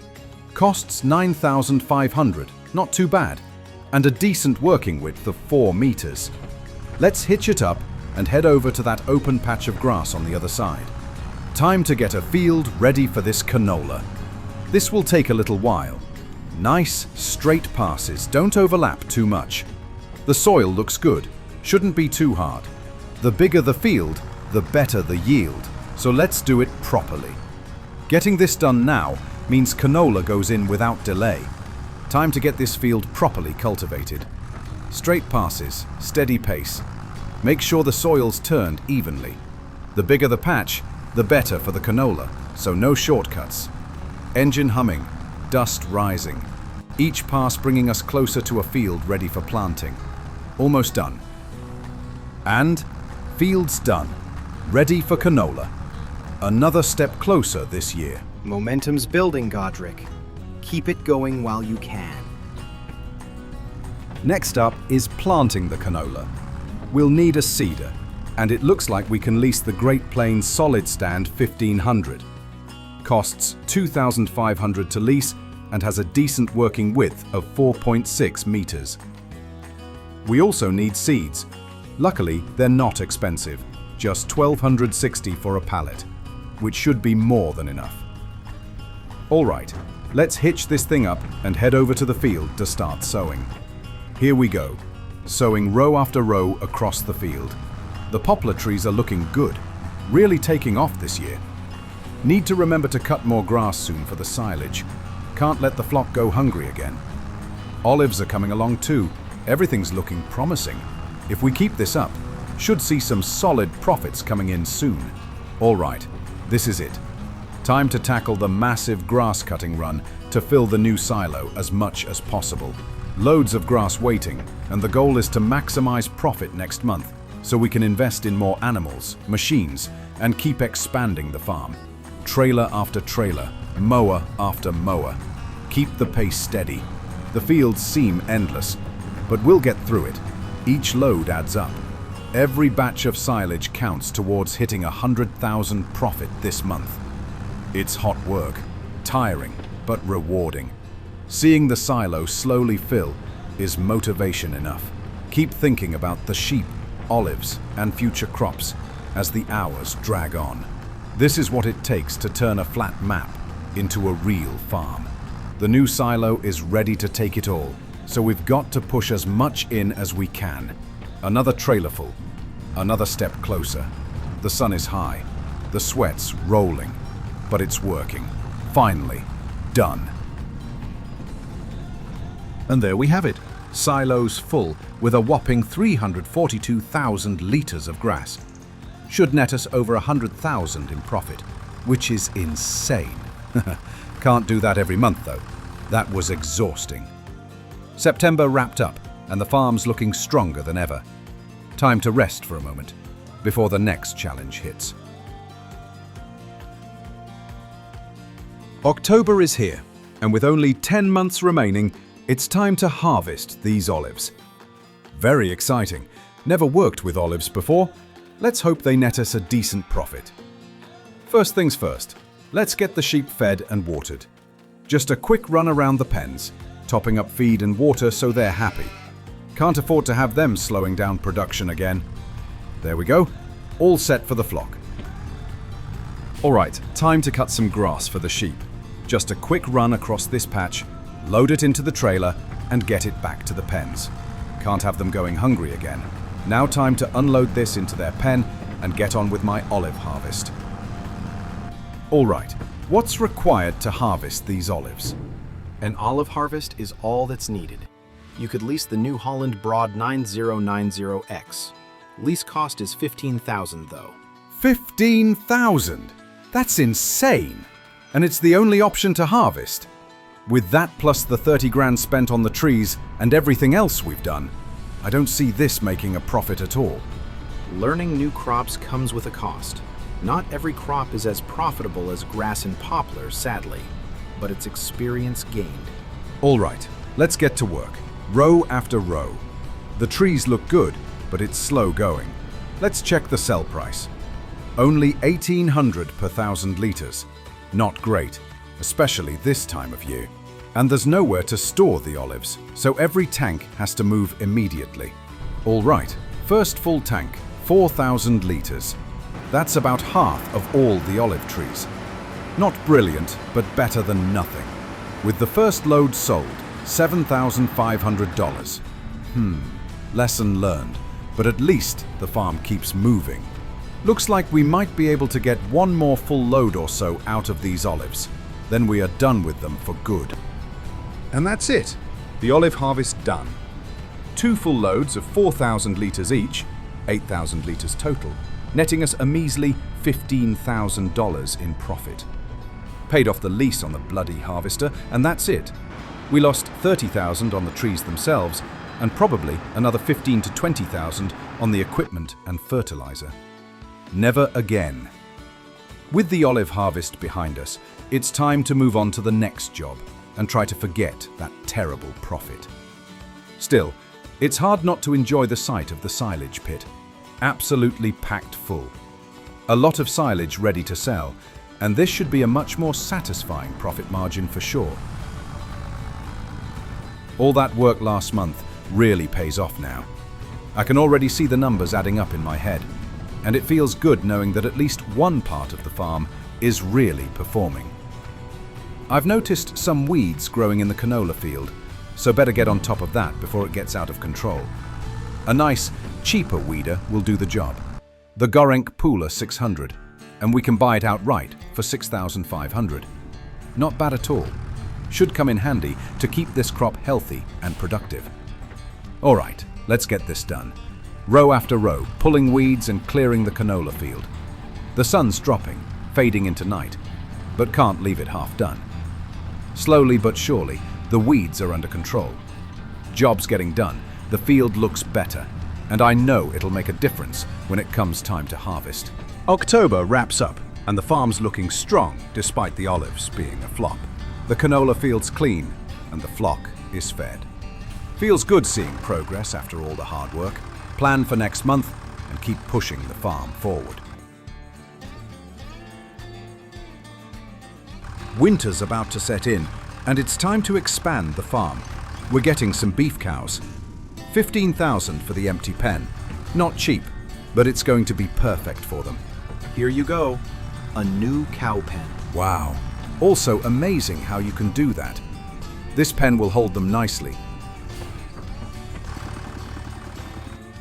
B: Costs $9,500, not too bad, and a decent working width of 4 meters. Let's hitch it up and head over to that open patch of grass on the other side. Time to get a field ready for this canola. This will take a little while. Nice, straight passes, don't overlap too much. The soil looks good, shouldn't be too hard. The bigger the field, the better the yield, so let's do it properly. Getting this done now means canola goes in without delay. Time to get this field properly cultivated. Straight passes, steady pace. Make sure the soil's turned evenly. The bigger the patch, the better for the canola, so no shortcuts. Engine humming, dust rising. Each pass bringing us closer to a field ready for planting. Almost done. And field's done. Ready for canola. Another step closer this year.
A: Momentum's building, Godric. Keep it going while you can.
B: Next up is planting the canola. We'll need a seeder, and it looks like we can lease the Great Plains Solid Stand 1500. Costs $2,500 to lease and has a decent working width of 4.6 meters. We also need seeds. Luckily, they're not expensive, just $1,260 for a pallet, which should be more than enough. All right, let's hitch this thing up and head over to the field to start sowing. Here we go, sowing row after row across the field. The poplar trees are looking good, really taking off this year. Need to remember to cut more grass soon for the silage. Can't let the flock go hungry again. Olives are coming along too. Everything's looking promising. If we keep this up, should see some solid profits coming in soon. All right, this is it. Time to tackle the massive grass cutting run to fill the new silo as much as possible. Loads of grass waiting, and the goal is to maximize profit next month so we can invest in more animals, machines, and keep expanding the farm. Trailer after trailer, mower after mower. Keep the pace steady. The fields seem endless, but we'll get through it. Each load adds up. Every batch of silage counts towards hitting 100,000 profit this month. It's hot work, tiring, but rewarding. Seeing the silo slowly fill is motivation enough. Keep thinking about the sheep, olives, and future crops as the hours drag on. This is what it takes to turn a flat map into a real farm. The new silo is ready to take it all, so we've got to push as much in as we can. Another trailer full, another step closer. The sun is high, the sweat's rolling, but it's working. Finally, done. And there we have it, silos full with a whopping 342,000 liters of grass. Should net us over 100,000 in profit, which is insane. Can't do that every month though. That was exhausting. September wrapped up and the farm's looking stronger than ever. Time to rest for a moment before the next challenge hits. October is here, and with only 10 months remaining, it's time to harvest these olives. Very exciting. Never worked with olives before. Let's hope they net us a decent profit. First things first, let's get the sheep fed and watered. Just a quick run around the pens, topping up feed and water so they're happy. Can't afford to have them slowing down production again. There we go, all set for the flock. Alright, time to cut some grass for the sheep. Just a quick run across this patch, load it into the trailer, and get it back to the pens. Can't have them going hungry again. Now time to unload this into their pen and get on with my olive harvest. Alright, what's required to harvest these olives?
A: An olive harvest is all that's needed. You could lease the New Holland Broad 9090X. Lease cost is $15,000 though.
B: 15,000? That's insane! And it's the only option to harvest. With that plus the 30 grand spent on the trees and everything else we've done, I don't see this making a profit at all.
A: Learning new crops comes with a cost. Not every crop is as profitable as grass and poplar, sadly, but it's experience gained.
B: All right, let's get to work. Row after row.
C: The trees look good, but it's slow going. Let's check the sell price. Only 1,800 per 1,000 litres. Not great, especially this time of year. And there's nowhere to store the olives, so every tank has to move immediately. All right, first full tank, 4,000 litres. That's about half of all the olive trees. Not brilliant, but better than nothing. With the first load sold, $7,500. Lesson learned, but at least the farm keeps moving. Looks like we might be able to get one more full load or so out of these olives. Then we are done with them for good.
B: And that's it. The olive harvest done. 2 full loads of 4,000 litres each, 8,000 litres total, netting us a measly $15,000 in profit. Paid off the lease on the bloody harvester, and that's it. We lost $30,000 on the trees themselves, and probably another $15,000 to $20,000 on the equipment and fertilizer. Never again. With the olive harvest behind us, it's time to move on to the next job and try to forget that terrible profit. Still, it's hard not to enjoy the sight of the silage pit. Absolutely packed full. A lot of silage ready to sell, and this should be a much more satisfying profit margin for sure. All that work last month really pays off now. I can already see the numbers adding up in my head, and it feels good knowing that at least one part of the farm is really performing. I've noticed some weeds growing in the canola field, so better get on top of that before it gets out of control. A nice, cheaper weeder will do the job. The Godric Poplar 600, and we can buy it outright for $6,500. Not bad at all. Should come in handy to keep this crop healthy and productive. All right, let's get this done. Row after row, pulling weeds and clearing the canola field. The sun's dropping, fading into night, but can't leave it half done. Slowly but surely, the weeds are under control. Job's getting done, the field looks better, and I know it'll make a difference when it comes time to harvest. October wraps up, and the farm's looking strong despite the olives being a flop. The canola field's clean, and the flock is fed. Feels good seeing progress after all the hard work. Plan for next month and keep pushing the farm forward. Winter's about to set in, and it's time to expand the farm. We're getting some beef cows. $15,000 for the empty pen. Not cheap, but it's going to be perfect for them.
A: Here you go, a new cow pen.
B: Wow. Also amazing how you can do that. This pen will hold them nicely.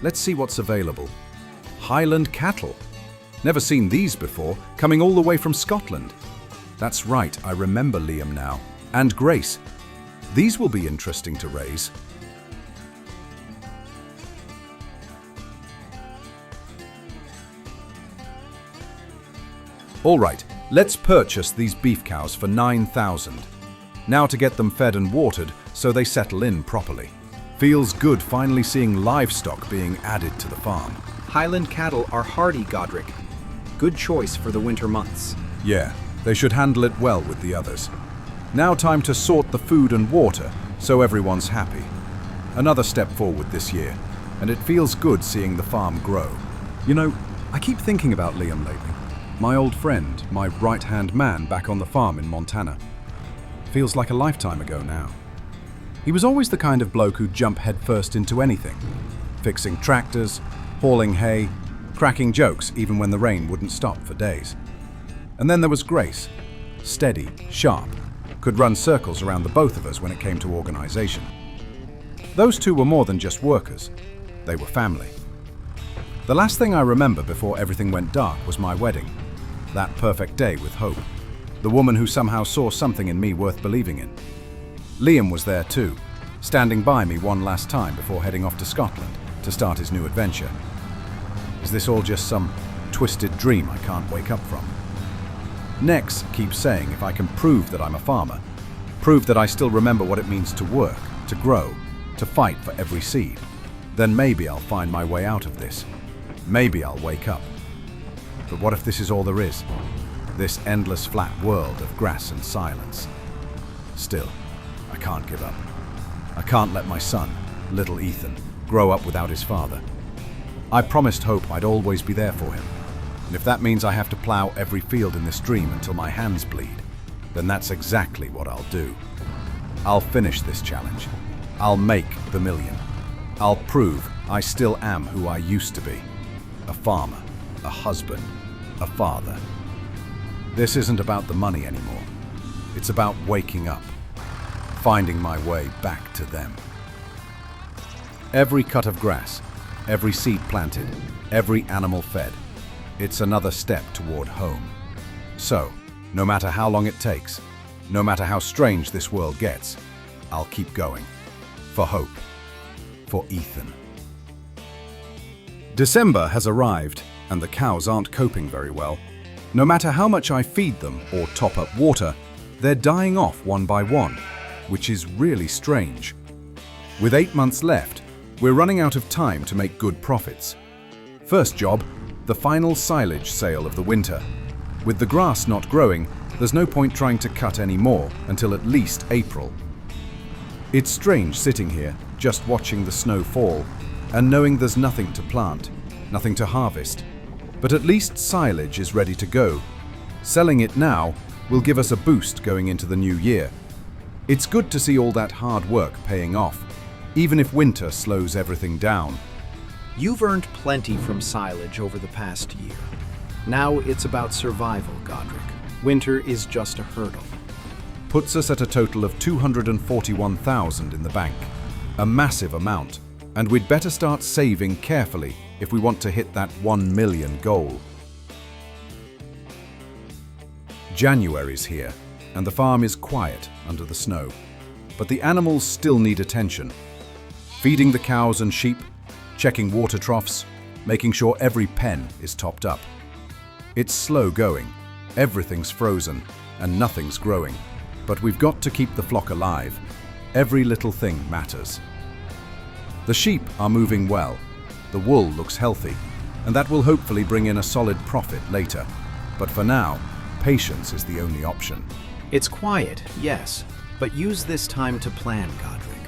B: Let's see what's available. Highland cattle. Never seen these before, coming all the way from Scotland. That's right, I remember Liam now. And Grace. These will be interesting to raise. All right, let's purchase these beef cows for $9,000. Now to get them fed and watered so they settle in properly. Feels good finally seeing livestock being added to the farm.
A: Highland cattle are hardy, Godric. Good choice for the winter months.
B: Yeah, they should handle it well with the others. Now time to sort the food and water so everyone's happy. Another step forward this year, and it feels good seeing the farm grow. You know, I keep thinking about Liam lately. My old friend, my right-hand man back on the farm in Montana. Feels like a lifetime ago now. He was always the kind of bloke who'd jump headfirst into anything. Fixing tractors, hauling hay, cracking jokes even when the rain wouldn't stop for days. And then there was Grace. Steady, sharp, could run circles around the both of us when it came to organization. Those two were more than just workers. They were family. The last thing I remember before everything went dark was my wedding. That perfect day with Hope, the woman who somehow saw something in me worth believing in. Liam was there too, standing by me one last time before heading off to Scotland to start his new adventure. Is this all just some twisted dream I can't wake up from? Nex keeps saying if I can prove that I'm a farmer, prove that I still remember what it means to work, to grow, to fight for every seed, then maybe I'll find my way out of this. Maybe I'll wake up. But what if this is all there is? This endless flat world of grass and silence. Still, I can't give up. I can't let my son, little Ethan, grow up without his father. I promised Hope I'd always be there for him. And if that means I have to plow every field in this dream until my hands bleed, then that's exactly what I'll do. I'll finish this challenge. I'll make the million. I'll prove I still am who I used to be. A farmer, a husband, a father. This isn't about the money anymore. It's about waking up, finding my way back to them. Every cut of grass, every seed planted, every animal fed, it's another step toward home. So, no matter how long it takes, no matter how strange this world gets, I'll keep going. For Hope. For Ethan. December has arrived, and the cows aren't coping very well. No matter how much I feed them or top up water, they're dying off one by one, which is really strange. With 8 months left, we're running out of time to make good profits. First job, the final silage sale of the winter. With the grass not growing, there's no point trying to cut any more until at least April. It's strange sitting here, just watching the snow fall, and knowing there's nothing to plant, nothing to harvest. But at least silage is ready to go. Selling it now will give us a boost going into the new year. It's good to see all that hard work paying off, even if winter slows everything down.
A: You've earned plenty from silage over the past year. Now it's about survival, Godric. Winter is just a hurdle.
B: Puts us at a total of 241,000 in the bank. A massive amount, and we'd better start saving carefully if we want to hit that 1 million goal. January's here, and the farm is quiet under the snow. But the animals still need attention. Feeding the cows and sheep, checking water troughs, making sure every pen is topped up. It's slow going, everything's frozen, and nothing's growing. But we've got to keep the flock alive. Every little thing matters. The sheep are moving well, the wool looks healthy, and that will hopefully bring in a solid profit later. But for now, patience is the only option.
A: It's quiet, yes, but use this time to plan, Godric.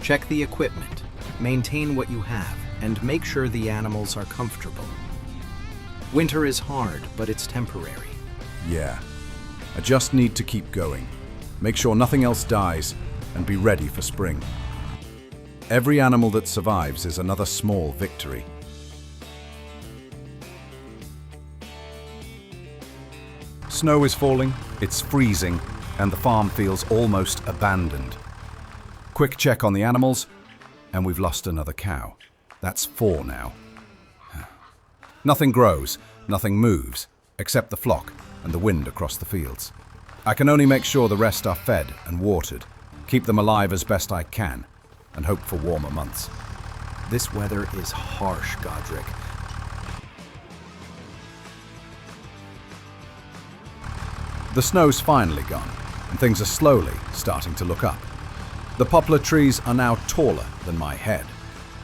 A: Check the equipment, maintain what you have, and make sure the animals are comfortable. Winter is hard, but it's temporary.
B: Yeah, I just need to keep going. Make sure nothing else dies, and be ready for spring. Every animal that survives is another small victory. Snow is falling, it's freezing, and the farm feels almost abandoned. Quick check on the animals, and we've lost another cow. That's 4 now. Nothing grows, nothing moves, except the flock and the wind across the fields. I can only make sure the rest are fed and watered, keep them alive as best I can, and hope for warmer months.
A: This weather is harsh, Godric.
B: The snow's finally gone, and things are slowly starting to look up. The poplar trees are now taller than my head.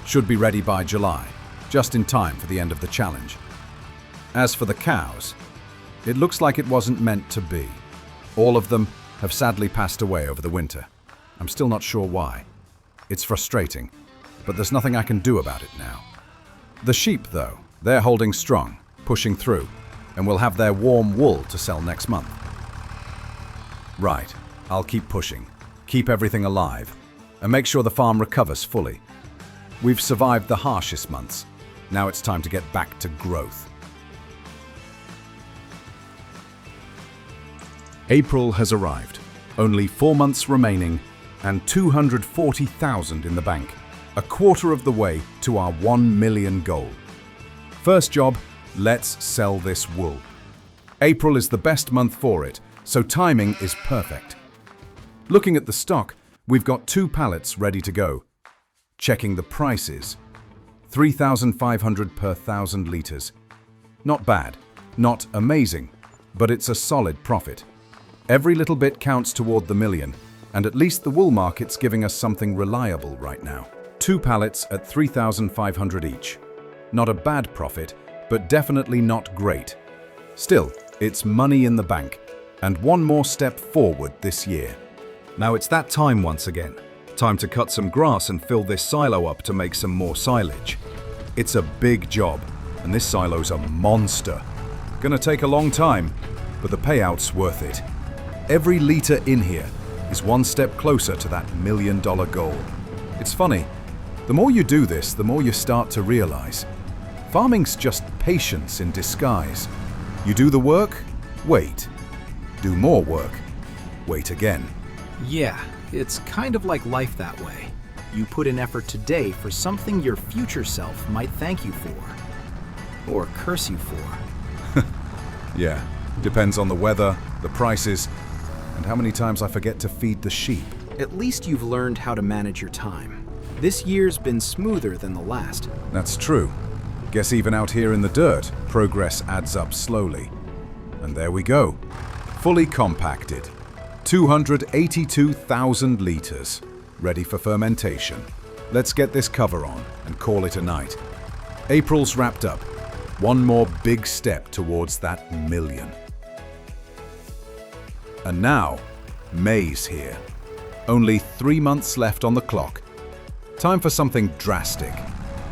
B: Should be ready by July, just in time for the end of the challenge. As for the cows, it looks like it wasn't meant to be. All of them have sadly passed away over the winter. I'm still not sure why. It's frustrating, but there's nothing I can do about it now. The sheep, though, they're holding strong, pushing through, and will have their warm wool to sell next month. Right, I'll keep pushing, keep everything alive, and make sure the farm recovers fully. We've survived the harshest months. Now it's time to get back to growth. April has arrived. Only 4 months remaining and 240,000 in the bank. A quarter of the way to our 1 million goal. First job, let's sell this wool. April is the best month for it, so timing is perfect. Looking at the stock, we've got 2 pallets ready to go. Checking the prices. 3,500 per 1,000 litres. Not bad, not amazing, but it's a solid profit. Every little bit counts toward the million, and at least the wool market's giving us something reliable right now. 2 pallets at 3,500 each. Not a bad profit, but definitely not great. Still, it's money in the bank, and one more step forward this year. Now it's that time once again.
C: Time to cut some grass and fill this silo up to make some more silage. It's a big job, and this silo's a monster. Gonna take a long time, but the payout's worth it. Every liter in here is one step closer to that $1 million goal. It's funny, the more you do this, the more you start to realize. Farming's just patience in disguise. You do the work, wait. Do more work, wait again.
A: Yeah, it's kind of like life that way. You put in effort today for something your future self might thank you for. Or curse you for.
C: Yeah, depends on the weather, the prices, and how many times I forget to feed the sheep.
A: At least you've learned how to manage your time. This year's been smoother than the last.
C: That's true. Guess even out here in the dirt, progress adds up slowly. And there we go. Fully compacted. 282,000 liters. Ready for fermentation. Let's get this cover on and call it a night. April's wrapped up. One more big step towards that million. And now, May's here. Only 3 months left on the clock. Time for something drastic.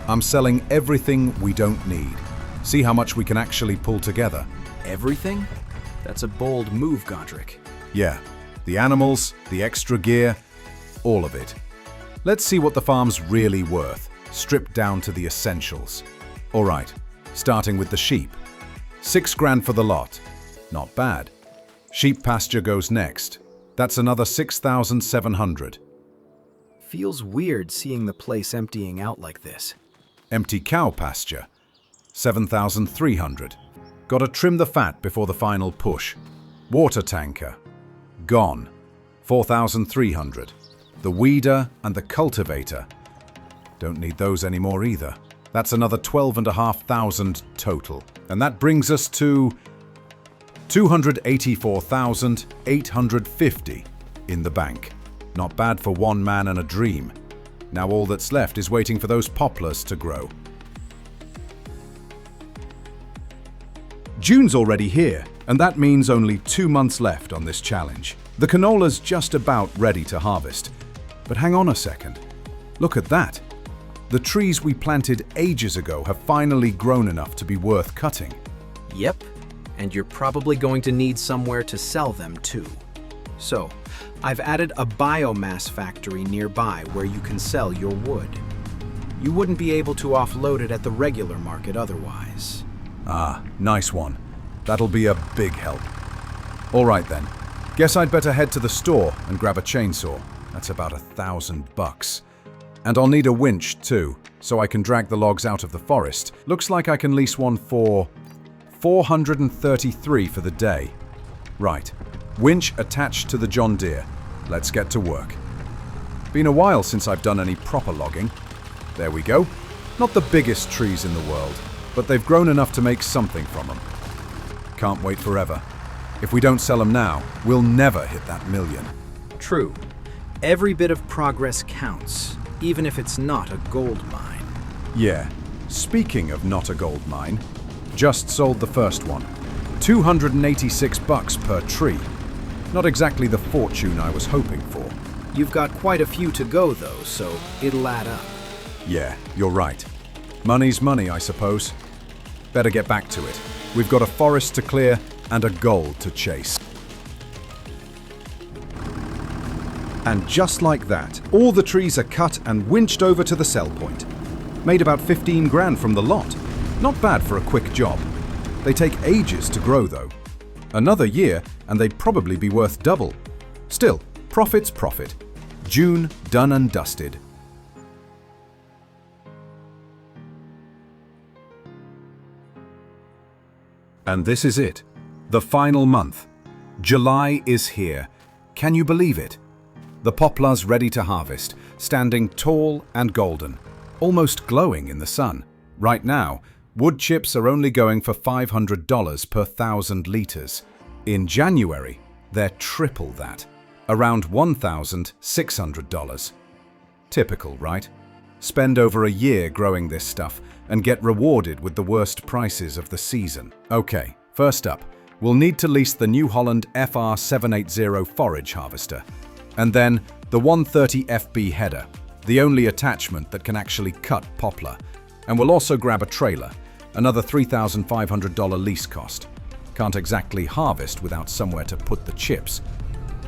C: I'm selling everything we don't need. See how much we can actually pull together.
A: Everything? That's a bold move, Godric.
C: Yeah, the animals, the extra gear, all of it. Let's see what the farm's really worth, stripped down to the essentials. All right, starting with the sheep. $6,000 for the lot. Not bad. Sheep pasture goes next. That's another 6,700.
A: Feels weird seeing the place emptying out like this.
C: Empty cow pasture. 7,300. Gotta trim the fat before the final push. Water tanker. Gone. 4,300. The weeder and the cultivator. Don't need those anymore either. That's another 12,500 total. And that brings us to 284,850 in the bank. Not bad for one man and a dream. Now all that's left is waiting for those poplars to grow. June's already here, and that means only 2 months left on this challenge. The canola's just about ready to harvest. But hang on a second. Look at that. The trees we planted ages ago have finally grown enough to be worth cutting.
A: Yep, and you're probably going to need somewhere to sell them too. So, I've added a biomass factory nearby where you can sell your wood. You wouldn't be able to offload it at the regular market otherwise.
C: Ah, nice one. That'll be a big help. All right then. Guess I'd better head to the store and grab a chainsaw. That's about $1,000. And I'll need a winch too, so I can drag the logs out of the forest. Looks like I can lease one for $433 for the day. Right. Winch attached to the John Deere. Let's get to work. Been a while since I've done any proper logging. There we go. Not the biggest trees in the world, but they've grown enough to make something from them. Can't wait forever. If we don't sell them now, we'll never hit that million.
A: True. Every bit of progress counts, even if it's not a gold mine.
C: Yeah. Speaking of not a gold mine, just sold the first one. $286 per tree. Not exactly the fortune I was hoping for.
A: You've got quite a few to go though, so it'll add up.
C: Yeah, you're right. Money's money, I suppose. Better get back to it. We've got a forest to clear and a goal to chase. And just like that, all the trees are cut and winched over to the sell point. Made about $15,000 from the lot. Not bad for a quick job. They take ages to grow though. Another year and they'd probably be worth double. Still, profit's profit. June done and dusted. And this is it. The final month. July is here. Can you believe it? The poplar's ready to harvest, standing tall and golden, almost glowing in the sun. Right now, wood chips are only going for $500 per 1,000 liters. In January, they're triple that, around $1,600. Typical, right? Spend over a year growing this stuff and get rewarded with the worst prices of the season. Okay, first up, we'll need to lease the New Holland FR780 forage harvester. And then
B: The 130 FB header, the only attachment that can actually cut Poplar, and we'll also grab a trailer, another $3,500 lease cost. Can't exactly harvest without somewhere to put the chips.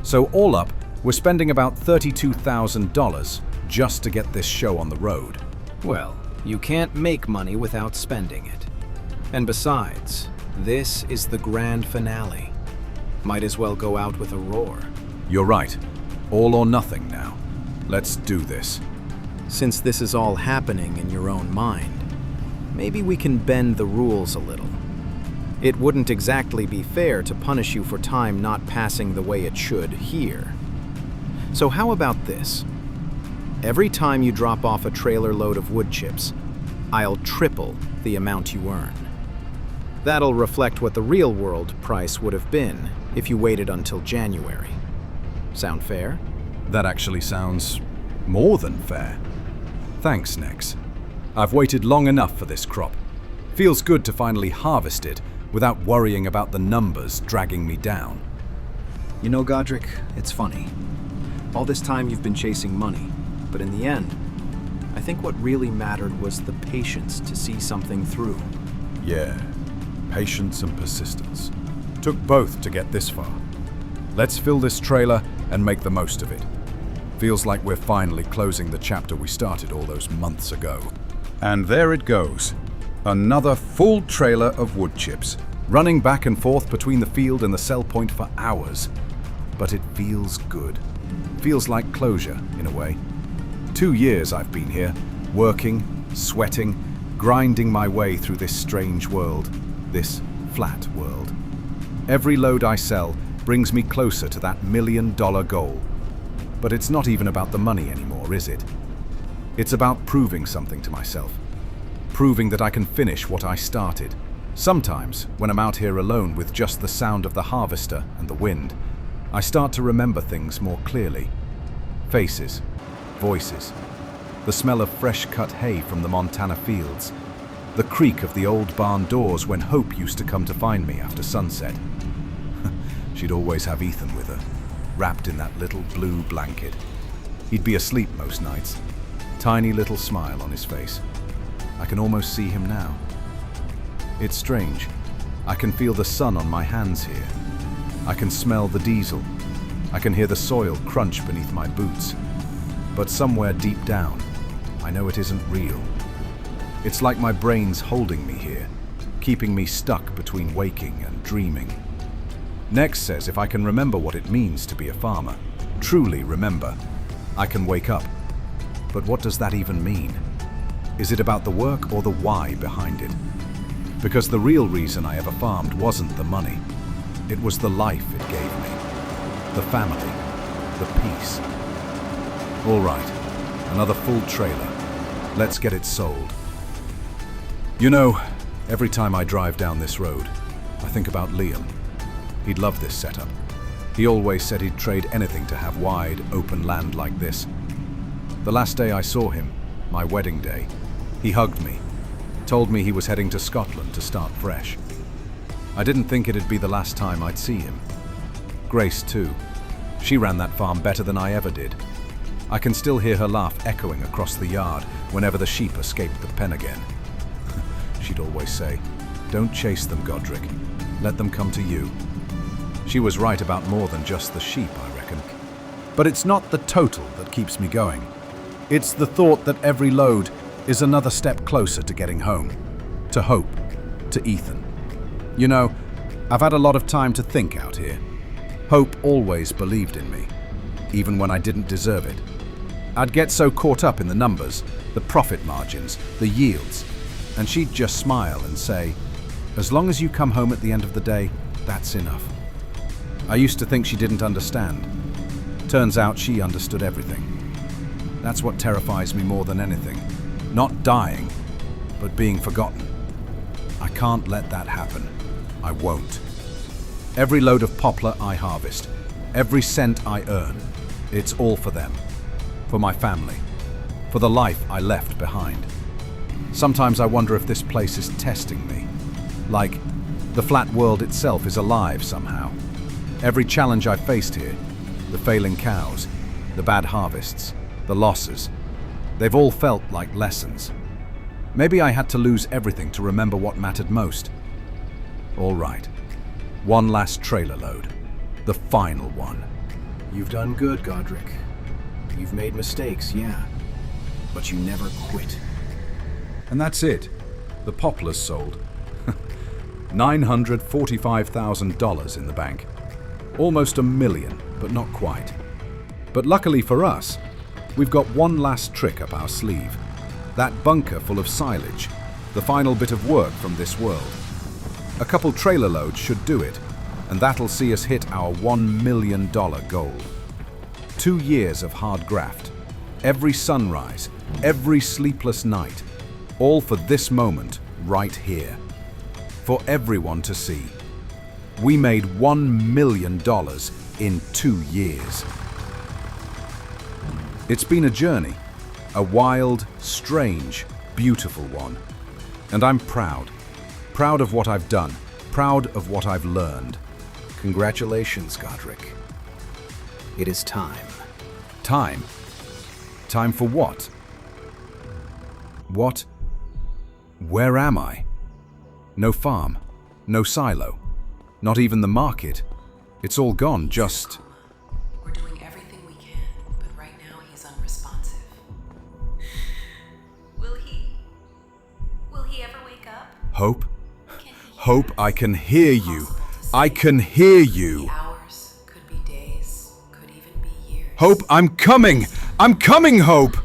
B: So all up, we're spending about $32,000 just to get this show on the road.
A: Well, you can't make money without spending it. And besides, this is the grand finale. Might as well go out with a roar.
B: You're right. All or nothing now. Let's do this.
A: Since this is all happening in your own mind, maybe we can bend the rules a little. It wouldn't exactly be fair to punish you for time not passing the way it should here. So how about this? Every time you drop off a trailer load of wood chips, I'll triple the amount you earn. That'll reflect what the real world price would have been if you waited until January. Sound fair?
B: That actually sounds more than fair. Thanks, Nex. I've waited long enough for this crop. Feels good to finally harvest it without worrying about the numbers dragging me down.
A: You know, Godric, it's funny. All this time you've been chasing money, but in the end, I think what really mattered was the patience to see something through.
B: Yeah, patience and persistence. Took both to get this far. Let's fill this trailer and make the most of it. Feels like we're finally closing the chapter we started all those months ago.
C: And there it goes. Another full trailer of wood chips.
B: Running back and forth between the field and the sell point for hours. But it feels good. Feels like closure, in a way. 2 years I've been here, working, sweating, grinding my way through this strange world, this flat world. Every load I sell brings me closer to that $1 million goal. But it's not even about the money anymore, is it? It's about proving something to myself. Proving that I can finish what I started. Sometimes, when I'm out here alone with just the sound of the harvester and the wind, I start to remember things more clearly. Faces, voices, the smell of fresh-cut hay from the Montana fields, the creak of the old barn doors when Hope used to come to find me after sunset. She'd always have Ethan with her, wrapped in that little blue blanket. He'd be asleep most nights, tiny little smile on his face. I can almost see him now. It's strange. I can feel the sun on my hands here. I can smell the diesel. I can hear the soil crunch beneath my boots. But somewhere deep down, I know it isn't real. It's like my brain's holding me here, keeping me stuck between waking and dreaming. Nex says if I can remember what it means to be a farmer, truly remember, I can wake up. But what does that even mean? Is it about the work or the why behind it? Because the real reason I ever farmed wasn't the money. It was the life it gave me. The family. The peace. All right, another full trailer. Let's get it sold. You know, every time I drive down this road, I think about Liam. He'd love this setup. He always said he'd trade anything to have wide, open land like this. The last day I saw him, my wedding day, he hugged me, told me he was heading to Scotland to start fresh. I didn't think it'd be the last time I'd see him. Grace, too. She ran that farm better than I ever did. I can still hear her laugh echoing across the yard whenever the sheep escaped the pen again. She'd always say, "Don't chase them, Godric. Let them come to you." She was right about more than just the sheep, I reckon. But it's not the total that keeps me going. It's the thought that every load is another step closer to getting home, to Hope, to Ethan. You know, I've had a lot of time to think out here. Hope always believed in me, even when I didn't deserve it. I'd get so caught up in the numbers, the profit margins, the yields, and she'd just smile and say, "As long as you come home at the end of the day, that's enough." I used to think she didn't understand. Turns out she understood everything. That's what terrifies me more than anything. Not dying, but being forgotten. I can't let that happen. I won't. Every load of poplar I harvest, every cent I earn, it's all for them. For my family. For the life I left behind. Sometimes I wonder if this place is testing me. Like, the flat world itself is alive somehow. Every challenge I faced here, the failing cows, The bad harvests, the losses, they've all felt like lessons. Maybe I had to lose everything to remember what mattered most. All right, one last trailer load, the final one.
A: You've done good, Godric. You've made mistakes, yeah, but you never quit.
B: And that's it. The Poplars sold. $945,000 in the bank. Almost $1 million, but not quite. But luckily for us, we've got one last trick up our sleeve. That bunker full of silage, the final bit of work from this world. A couple trailer loads should do it, and that'll see us hit our $1 million goal. 2 years of hard graft. Every sunrise, every sleepless night, all for this moment right here. For everyone to see. We made $1 million in 2 years. It's been a journey, a wild, strange, beautiful one. And I'm proud. Proud of what I've done, proud of what I've learned.
A: Congratulations, Godric. It is time.
B: Time? Time for what? What? Where am I? No farm, no silo, not even the market. It's all gone, just...
D: We're doing everything we can, but right now he's unresponsive. Will he ever wake up?
B: Hope? Hope, I can hear you. I can hear you.
D: Hours, could be days, could even be years.
B: Hope, I'm coming! I'm coming, Hope!